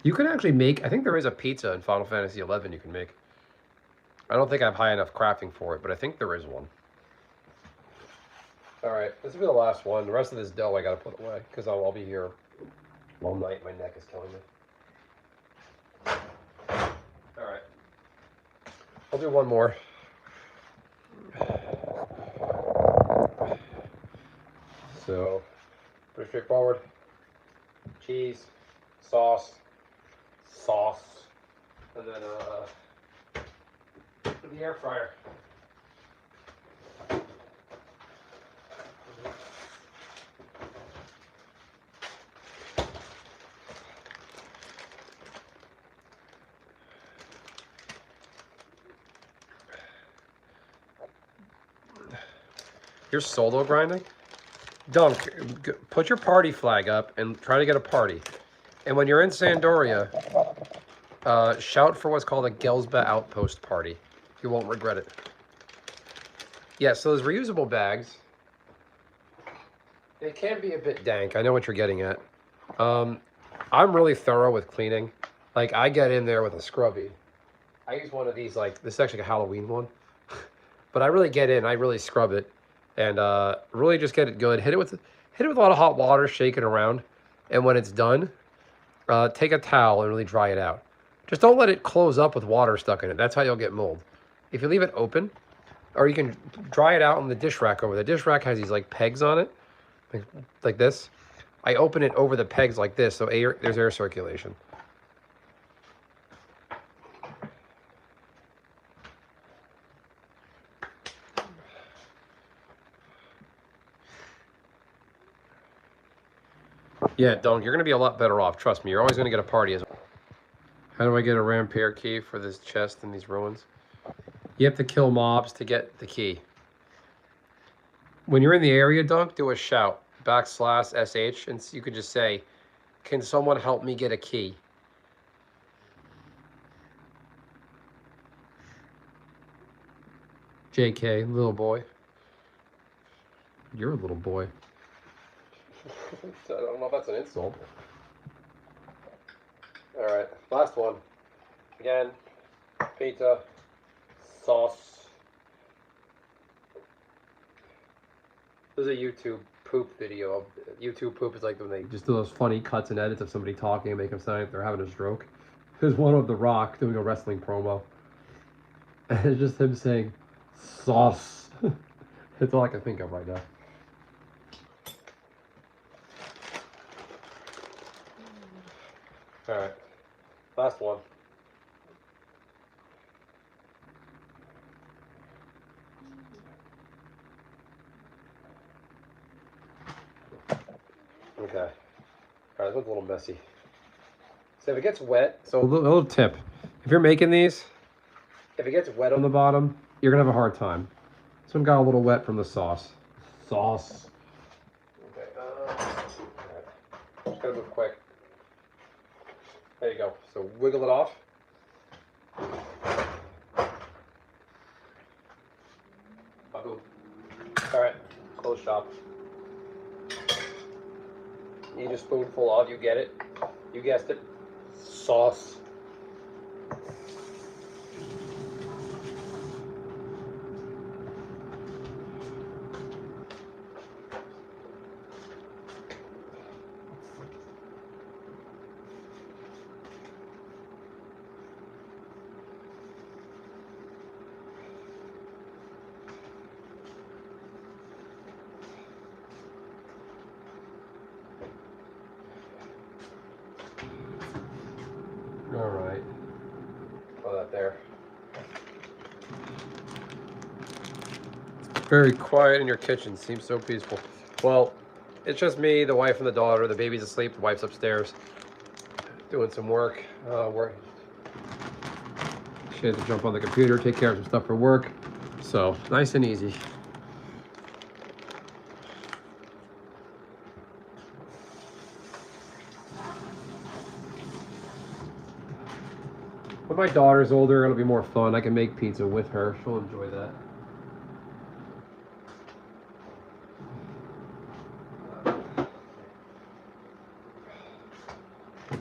Speaker 1: You can actually make, I think there is a pizza in Final Fantasy 11 you can make. I don't think I have high enough crafting for it, but I think there is one. All right, this will be the last one. The rest of this dough I gotta put away because I'll be here all night. My neck is killing me. All right, I'll do one more. So, pretty straightforward. Cheese, sauce, and then the air fryer. You're solo grinding? Dunk, put your party flag up and try to get a party. And when you're in Sandoria, shout for what's called a Gelsba Outpost party. You won't regret it. Yeah, so those reusable bags, they can be a bit dank. I know what you're getting at. I'm really thorough with cleaning. Like, I get in there with a scrubby. I use one of these, like, this is actually a Halloween one. But I really get in, I really scrub it. And really just get it good. Hit it with a lot of hot water, shake it around. And when it's done, take a towel and really dry it out. Just don't let it close up with water stuck in it. That's how you'll get mold. If you leave it open, or you can dry it out on the dish rack over. The dish rack has these like pegs on it, like this. I open it over the pegs like this, so there's air circulation. Yeah, Dunk, you're going to be a lot better off. Trust me, you're always going to get a party. How do I get a Rampere key for this chest in these ruins? You have to kill mobs to get the key. When you're in the area, Dunk, do a shout, /SH, and you could just say, can someone help me get a key? JK, little boy. You're a little boy. I don't know if that's an insult. All right, last one. Again, pizza, sauce. This is a YouTube poop video. YouTube poop is like when they just do those funny cuts and edits of somebody talking and make them sound like they're having a stroke. There's one of The Rock doing a wrestling promo. And it's just him saying, sauce. That's all I can think of right now. All right, last one. Okay. All right, this one's a little messy. So if it gets wet, so a little tip. If you're making these, if it gets wet on the bottom, you're gonna have a hard time. This one got a little wet from the sauce. Sauce. Okay, all right. Just gotta move quick. There you go. So wiggle it off. All right, close shop. Need a spoonful of, you get it. You guessed it. Sauce. Very quiet in your kitchen. Seems so peaceful. Well, it's just me, the wife, and the daughter. The baby's asleep. The wife's upstairs doing some work. She had to jump on the computer, take care of some stuff for work. So nice and easy. When my daughter's older, it'll be more fun. I can make pizza with her. She'll enjoy that.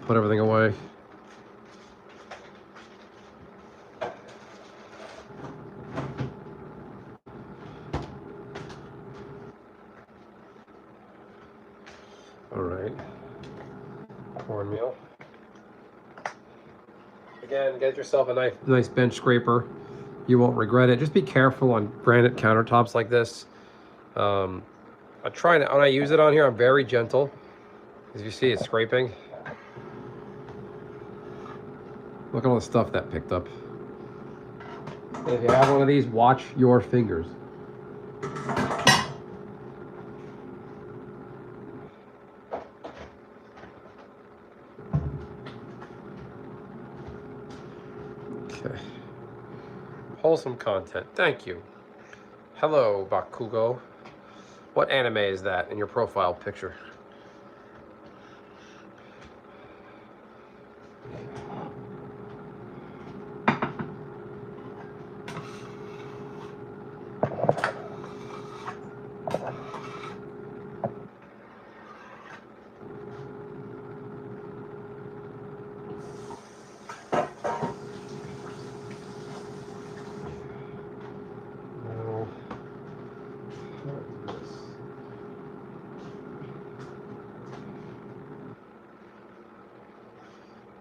Speaker 1: Put everything away. All right. Cornmeal. Again, get yourself a nice bench scraper. You won't regret it. Just be careful on granite countertops like this. I try to, when I use it on here, I'm very gentle. As you see, it's scraping. Look at all the stuff that picked up. And if you have one of these, watch your fingers. Okay. Wholesome content. Thank you. Hello, Bakugo. What anime is that in your profile picture?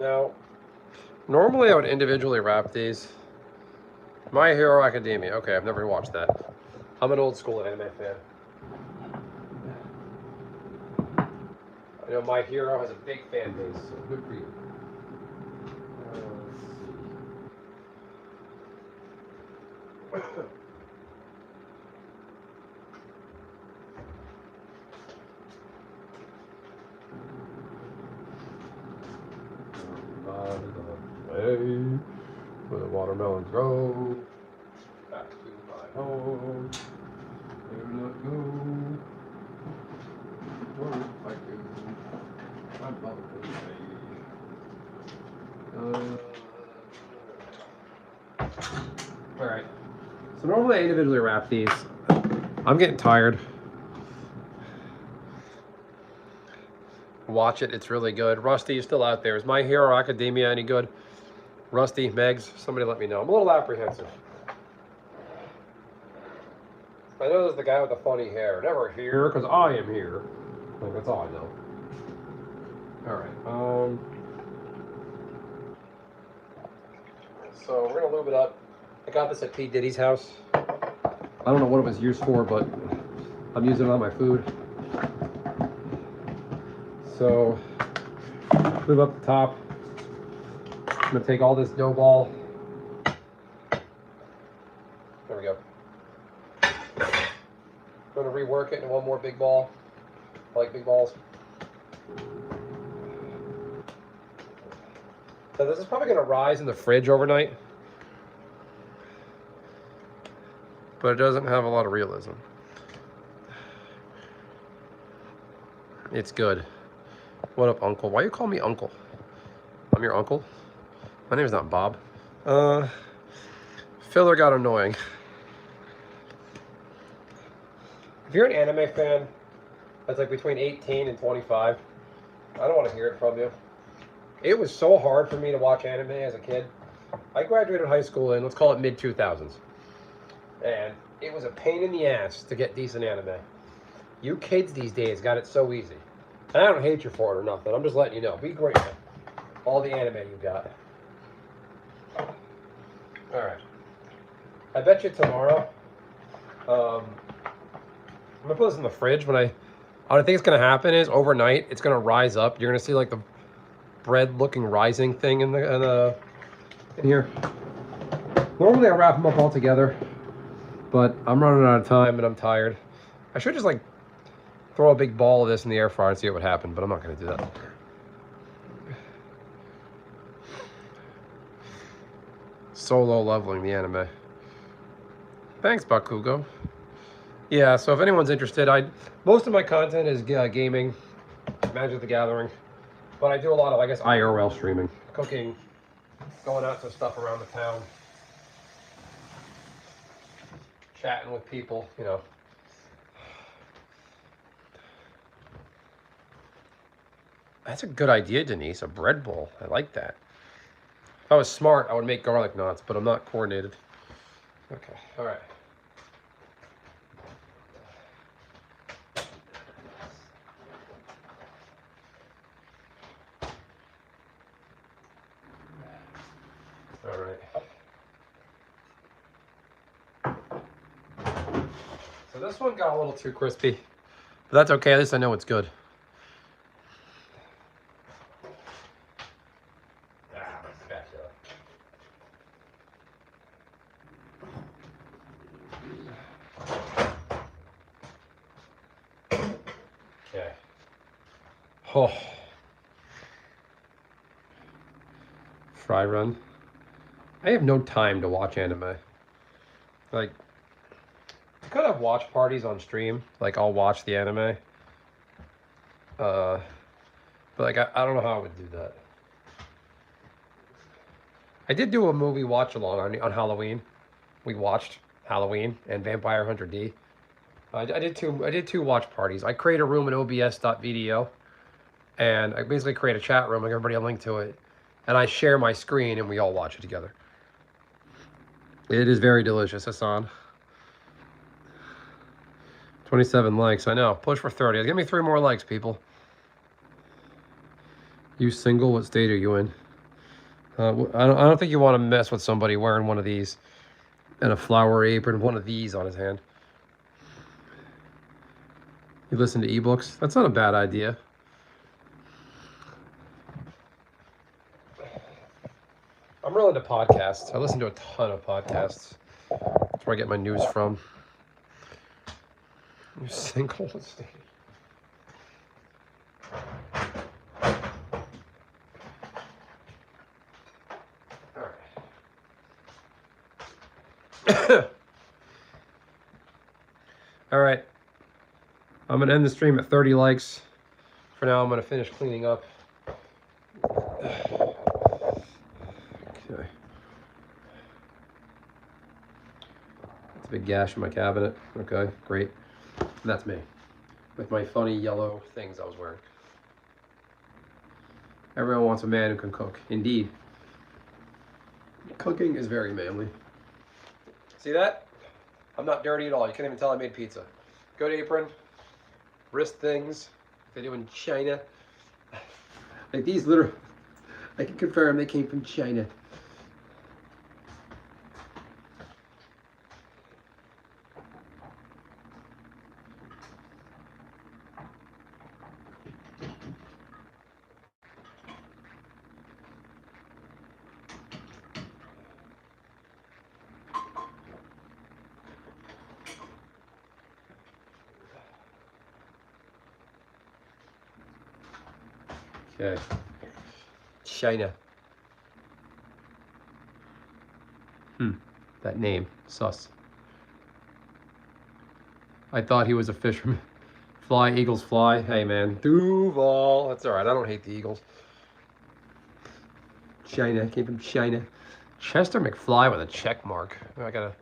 Speaker 1: Now, normally I would individually wrap these. My Hero Academia. Okay, I've never watched that. I'm an old school anime fan. I know My Hero has a big fan base, so good for you. Let's see. Where the watermelons grow. Back to my home. Where not go. Work like you. I'm probably Alright. So normally I individually wrap these. I'm getting tired. Watch it, it's really good. Rusty, is still out there. Is My Hero Academia any good? Rusty, Megs, somebody let me know. I'm a little apprehensive. I know there's the guy with the funny hair. Never here, because I am here. Like, that's all I know. Alright, so we're gonna lube it up. I got this at P. Diddy's house. I don't know what it was used for, but I'm using it on my food. So, lube up the top. I'm gonna take all this dough ball. There we go. I'm gonna rework it into one more big ball. I like big balls. So this is probably gonna rise in the fridge overnight, but it doesn't have a lot of realism. It's good. What up, Uncle? Why you call me Uncle? I'm your uncle. My name's not Bob. Filler got annoying. If you're an anime fan that's like between 18 and 25, I don't want to hear it from you. It was so hard for me to watch anime as a kid. I graduated high school in, let's call it mid-2000s. And it was a pain in the ass to get decent anime. You kids these days got it so easy. And I don't hate you for it or nothing. I'm just letting you know. Be grateful. All the anime you got. Alright. I bet you tomorrow, I'm going to put this in the fridge. What I think is going to happen is overnight, it's going to rise up. You're going to see like the bread-looking rising thing in here. Normally I wrap them up all together, But I'm running out of time and I'm tired. I should just like throw a big ball of this in the air fryer and see what would happen, but I'm not going to do that. Solo leveling the anime. Thanks, Bakugo. Yeah, so if anyone's interested, most of my content is gaming, Magic the Gathering, but I do a lot of, I guess, IRL streaming, cooking, going out to stuff around the town, chatting with people, you know. That's a good idea, Denise, a bread bowl. I like that. If I was smart, I would make garlic knots, but I'm not coordinated. Okay, all right. All right. So this one got a little too crispy, but that's okay. At least I know it's good. Okay. Oh. Fry run. I have no time to watch anime. Like, I could have watch parties on stream. Like, I'll watch the anime. But like, I don't know how I would do that. I did do a movie watch along on Halloween. We watched Halloween and Vampire Hunter D. I did two watch parties. I create a room in OBS.video, and I basically create a chat room, like everybody a link to it, and I share my screen and we all watch it together. It is very delicious, Hassan. 27 likes, I know. Push for 30. Give me 3 more likes, people. You single? What state are you in? I don't think you want to mess with somebody wearing one of these and a flower apron, one of these on his hand. You listen to ebooks? That's not a bad idea. I'm really into podcasts. I listen to a ton of podcasts. That's where I get my news from. You single? What state? All right. I'm going to end the stream at 30 likes. For now, I'm going to finish cleaning up. Okay. That's a big gash in my cabinet. Okay, great. And that's me. With my funny yellow things I was wearing. Everyone wants a man who can cook. Indeed. Cooking is very manly. See that? I'm not dirty at all. You can't even tell I made pizza. Good apron. Wrist things. They do in China. Like these literally, I can confirm they came from China. Okay. China. That name. Sus. I thought he was a fisherman. Fly, Eagles fly. Hey, man. Duval. That's all right. I don't hate the Eagles. China. Came from China. Chester McFly with a check mark. I gotta...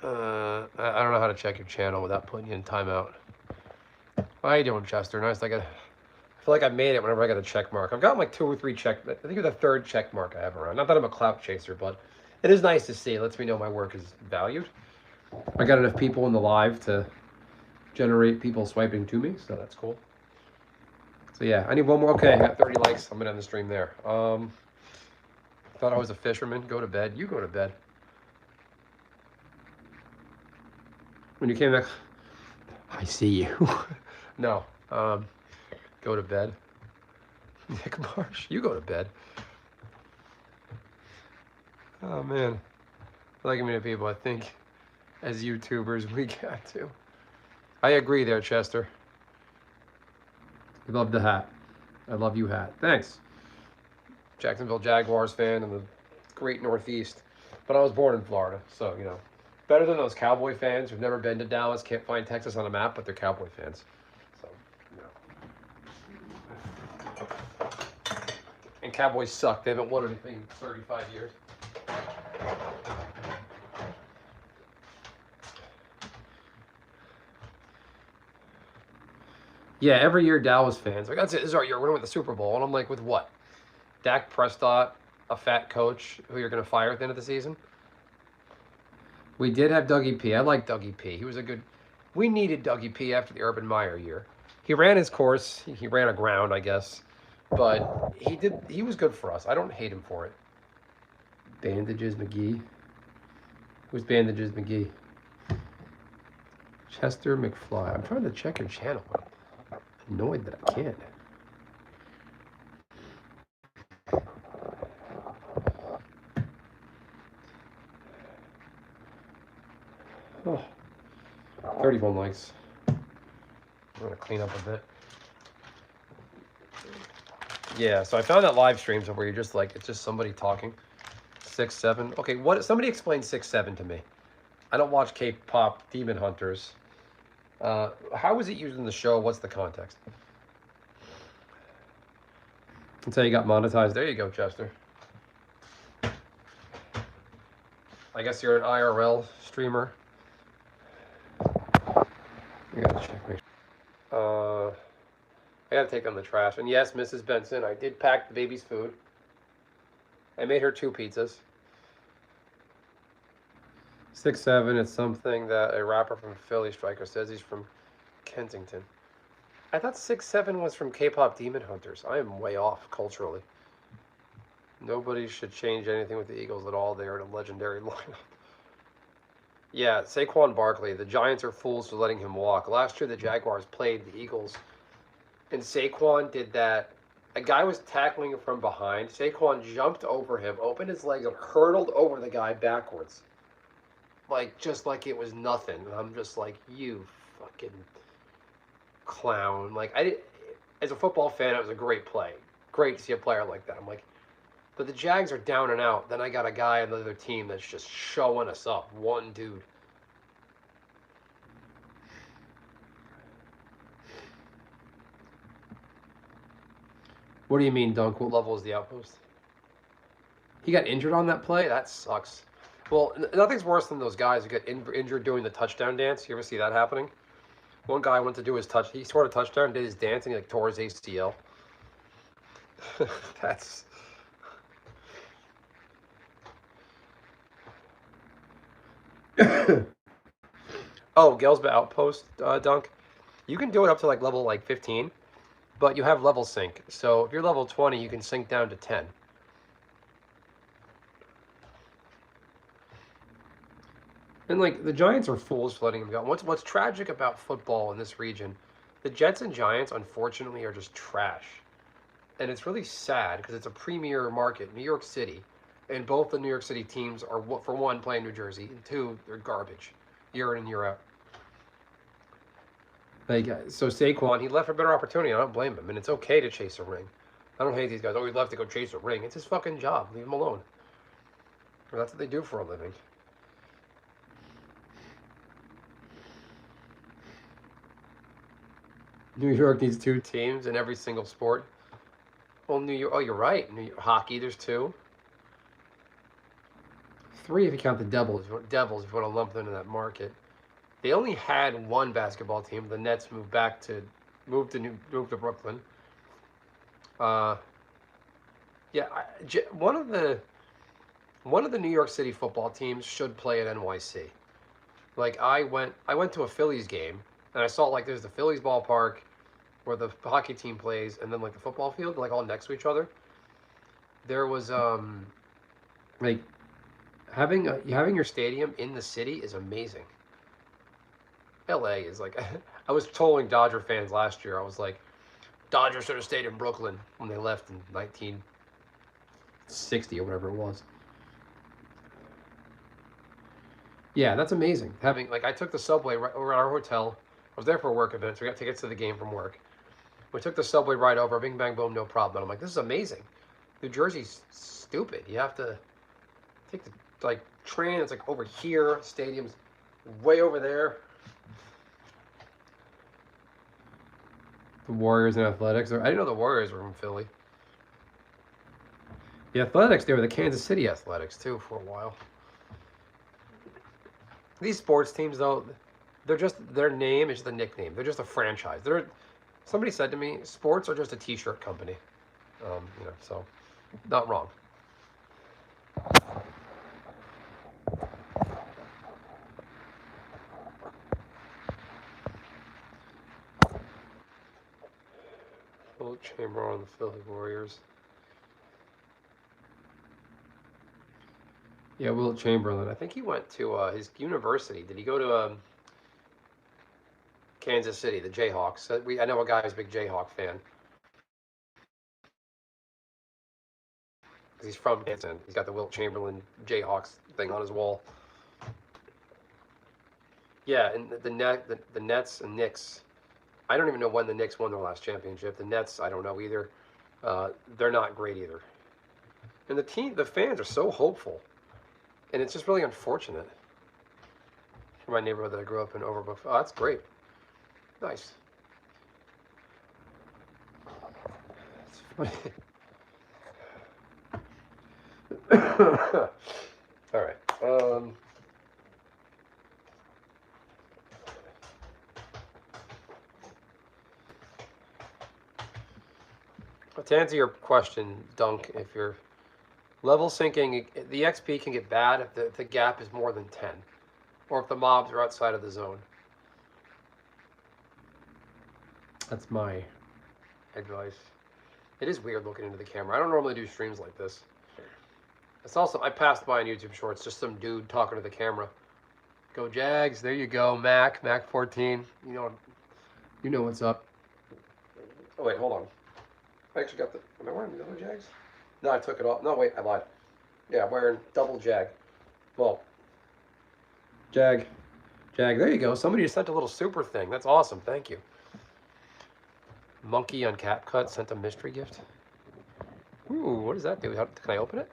Speaker 1: I don't know how to check your channel without putting you in timeout. How you doing, Chester? Nice. I feel like I made it whenever I got a check mark. I've got like 2 or 3 check. I think it's the 3rd check mark I have around. Not that I'm a clout chaser, but it is nice to see. It lets me know my work is valued. I got enough people in the live to generate people swiping to me, so that's cool. So yeah, I need one more. Okay, I got 30 likes. I'm gonna end the stream there. Thought I was a fisherman. Go to bed. You go to bed. When you came back, I see you. No. Go to bed. Nick Marsh, you go to bed. Oh man, liking me to people. I think as YouTubers we got to. I agree there, Chester. You love the hat. I love you hat. Thanks. Jacksonville Jaguars fan in the great Northeast. But I was born in Florida, so, you know. Better than those Cowboy fans who've never been to Dallas, can't find Texas on a map, but they're Cowboy fans. So, you know. And Cowboys suck. They haven't won anything in 35 years. Yeah, every year Dallas fans like, that's it. This is our year. We're going to win the Super Bowl. And I'm like, with what? Dak Prescott, a fat coach who you're going to fire at the end of the season? We did have Dougie P. I like Dougie P. He was a good... We needed Dougie P after the Urban Meyer year. He ran his course. He ran aground, I guess. But he was good for us. I don't hate him for it. Bandages McGee. Who's Bandages McGee? Chester McFly. I'm trying to check your channel. I'm annoyed that I can't. Oh, 31 likes. I'm gonna clean up a bit. Yeah, so I found that live streams where you're just like, it's just somebody talking. 6'7". Okay, what? Somebody explain 6'7" to me. I don't watch K-pop Demon Hunters. How is it used in the show? What's the context? Until you got monetized. There you go, Chester. I guess you're an IRL streamer. I gotta check my... I gotta take on the trash. And yes, Mrs. Benson, I did pack the baby's food. I made her 2 pizzas. 6'7", it's something that a rapper from Philly Striker says. He's from Kensington. I thought 6'7" was from K-pop Demon Hunters. I am way off culturally. Nobody should change anything with the Eagles at all. They are a legendary lineup. Yeah, Saquon Barkley. The Giants are fools for letting him walk. Last year, the Jaguars played the Eagles, and Saquon did that. A guy was tackling him from behind. Saquon jumped over him, opened his legs, and hurtled over the guy backwards. Like, just like it was nothing. And I'm just like, you fucking clown. Like, as a football fan, it was a great play. Great to see a player like that. I'm like, but the Jags are down and out. Then I got a guy on the other team that's just showing us up. One dude. What do you mean, Dunk? What level is the outpost? He got injured on that play? That sucks. Well, nothing's worse than those guys who get injured doing the touchdown dance. You ever see that happening? One guy went to do his he scored a touchdown, did his dance, and he like tore his ACL. That's... Oh, Gelsba Outpost, Dunk. You can do it up to like level 15, but you have level sync. So if you're level 20, you can sync down to 10. And like the Giants are fools for letting him go. What's tragic about football in this region? The Jets and Giants, unfortunately, are just trash. And it's really sad because it's a premier market, New York City. And both the New York City teams are, for one, playing New Jersey, and two, they're garbage, year in and year out. Like, so Saquon, he left for a better opportunity. I don't blame him, and it's okay to chase a ring. I don't hate these guys. Oh, he left to go chase a ring. It's his fucking job. Leave him alone. Or that's what they do for a living. New York needs 2 teams in every single sport. Well, New York. Oh, you're right. New York, hockey, there's 2. 3 if you count the Devils. If you want to lump them into that market. They only had 1 basketball team. The Nets moved to Brooklyn. Yeah, one of the New York City football teams should play at NYC. Like I went to a Phillies game and I saw like there's the Phillies ballpark where the hockey team plays, and then like the football field, like all next to each other. There was like having your stadium in the city is amazing. LA is like, I was trolling Dodger fans last year. I was like, Dodgers should have stayed in Brooklyn when they left in 1960 or whatever it was. Yeah, that's amazing. Having like I took the subway right over at our hotel. I was there for a work event, so we got tickets to the game from work. We took the subway right over, bing bang boom, no problem. And I'm like, this is amazing. New Jersey's stupid. You have to take the like train. It's like over here. Stadium's way over there. The Warriors and Athletics. I didn't know the Warriors were from Philly. The Athletics, they were the Kansas City Athletics too for a while. These sports teams, though, they're just their name is just a nickname. They're just a franchise. They're somebody said to me, sports are just a T-shirt company. So not wrong. Wilt Chamberlain on the Philly Warriors. Yeah, Wilt Chamberlain. I think he went to his university. Did he go to Kansas City, the Jayhawks? I know a guy who's a big Jayhawk fan. He's from Kansas. He's got the Wilt Chamberlain Jayhawks thing on his wall. Yeah, and the Nets and Knicks. I don't even know when the Knicks won their last championship. The Nets, I don't know either. They're not great either. And the fans are so hopeful, and it's just really unfortunate. For my neighborhood that I grew up in, Overbrook. Oh, that's great. Nice. That's funny. All right. To answer your question, Dunk, if you're level syncing, the XP can get bad if the gap is more than 10, or if the mobs are outside of the zone. That's my advice. It is weird looking into the camera. I don't normally do streams like this. It's also, I passed by on YouTube Shorts, just some dude talking to the camera. Go Jags, there you go, Mac 14. You know what's up. Oh wait, hold on. I actually got am I wearing the other Jags? No, I took it off. No, wait, I lied. Yeah, I'm wearing double Jag. Well, Jag, there you go. Somebody just sent a little super thing. That's awesome, thank you. Monkey on CapCut sent a mystery gift. Ooh, what does that do? Can I open it?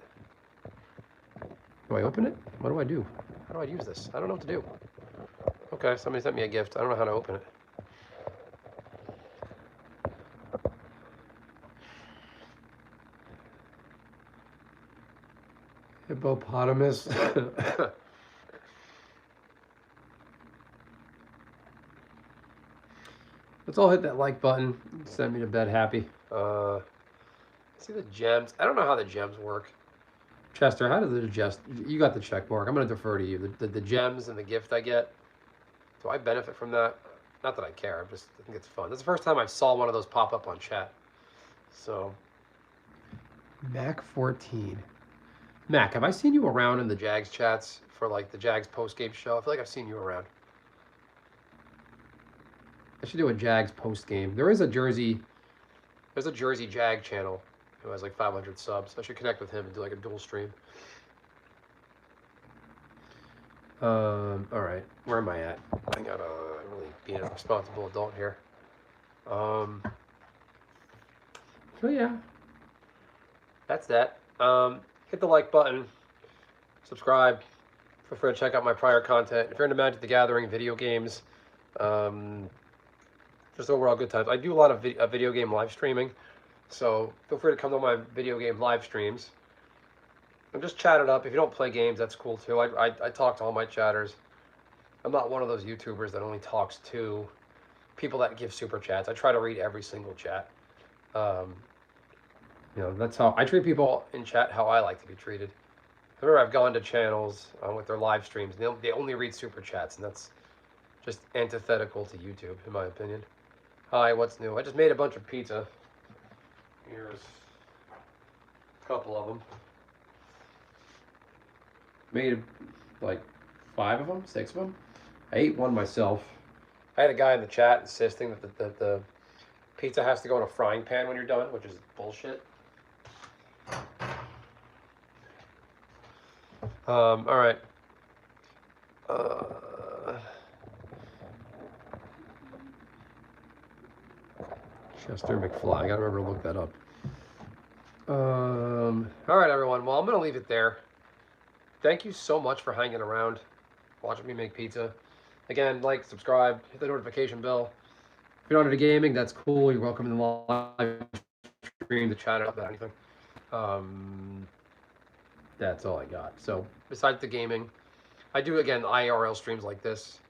Speaker 1: Do I open it? What do I do? How do I use this? I don't know what to do. Okay, somebody sent me a gift. I don't know how to open it. Hippopotamus. Let's all hit that like button. Send me to bed happy. See the gems. I don't know how the gems work. Chester, how does the just? You got the check mark. I'm going to defer to you. The gems and the gift I get. Do I benefit from that? Not that I care. I think it's fun. This is the first time I saw one of those pop up on chat. So, Mac 14. Mac, have I seen you around in the Jags chats for like the Jags post-game show? I feel like I've seen you around. I should do a Jags post-game. There's a Jersey Jag channel who has like 500 subs. I should connect with him and do like a dual stream. All right, where am I at? I gotta really be a responsible adult here. So yeah, that's that. Hit the like button, subscribe. Feel free to check out my prior content. If you're into Magic the Gathering, video games, just overall good times. I do a lot of video game live streaming, so feel free to come to my video game live streams. And just chat it up. If you don't play games, that's cool too. I talk to all my chatters. I'm not one of those YouTubers that only talks to people that give super chats. I try to read every single chat. That's how I treat people in chat, how I like to be treated. Remember, I've gone to channels with their live streams, and they only read super chats, and that's just antithetical to YouTube, in my opinion. Hi, what's new? I just made a bunch of pizza. Here's a couple of them. Made like 5 of them, 6 of them. I ate one myself. I had a guy in the chat insisting that the pizza has to go in a frying pan when you're done, which is bullshit. All right. Chester McFly. I gotta remember to look that up. All right, everyone. Well, I'm gonna leave it there. Thank you so much for hanging around, watching me make pizza. Again, like, subscribe, hit the notification bell. If you're not into gaming, that's cool. You're welcome in the live stream, the chat, about anything. That's all I got. So, besides the gaming, I do, again, IRL streams like this.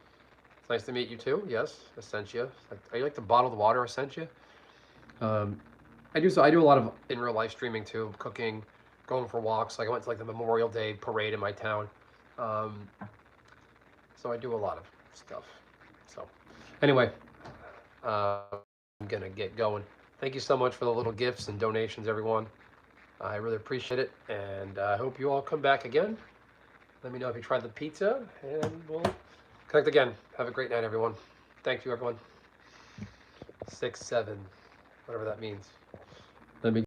Speaker 1: It's nice to meet you, too. Yes, Essentia. Are you like the bottled water, Essentia? I do a lot of in real life streaming too, cooking, going for walks. Like I went to like the Memorial Day parade in my town, so I do a lot of stuff. So anyway, I'm gonna get going. Thank you so much for the little gifts and donations, everyone. I really appreciate it, and I hope you all come back again. Let me know if you tried the pizza, and we'll connect again. Have a great night, everyone. Thank you, everyone. 6, 7, whatever that means.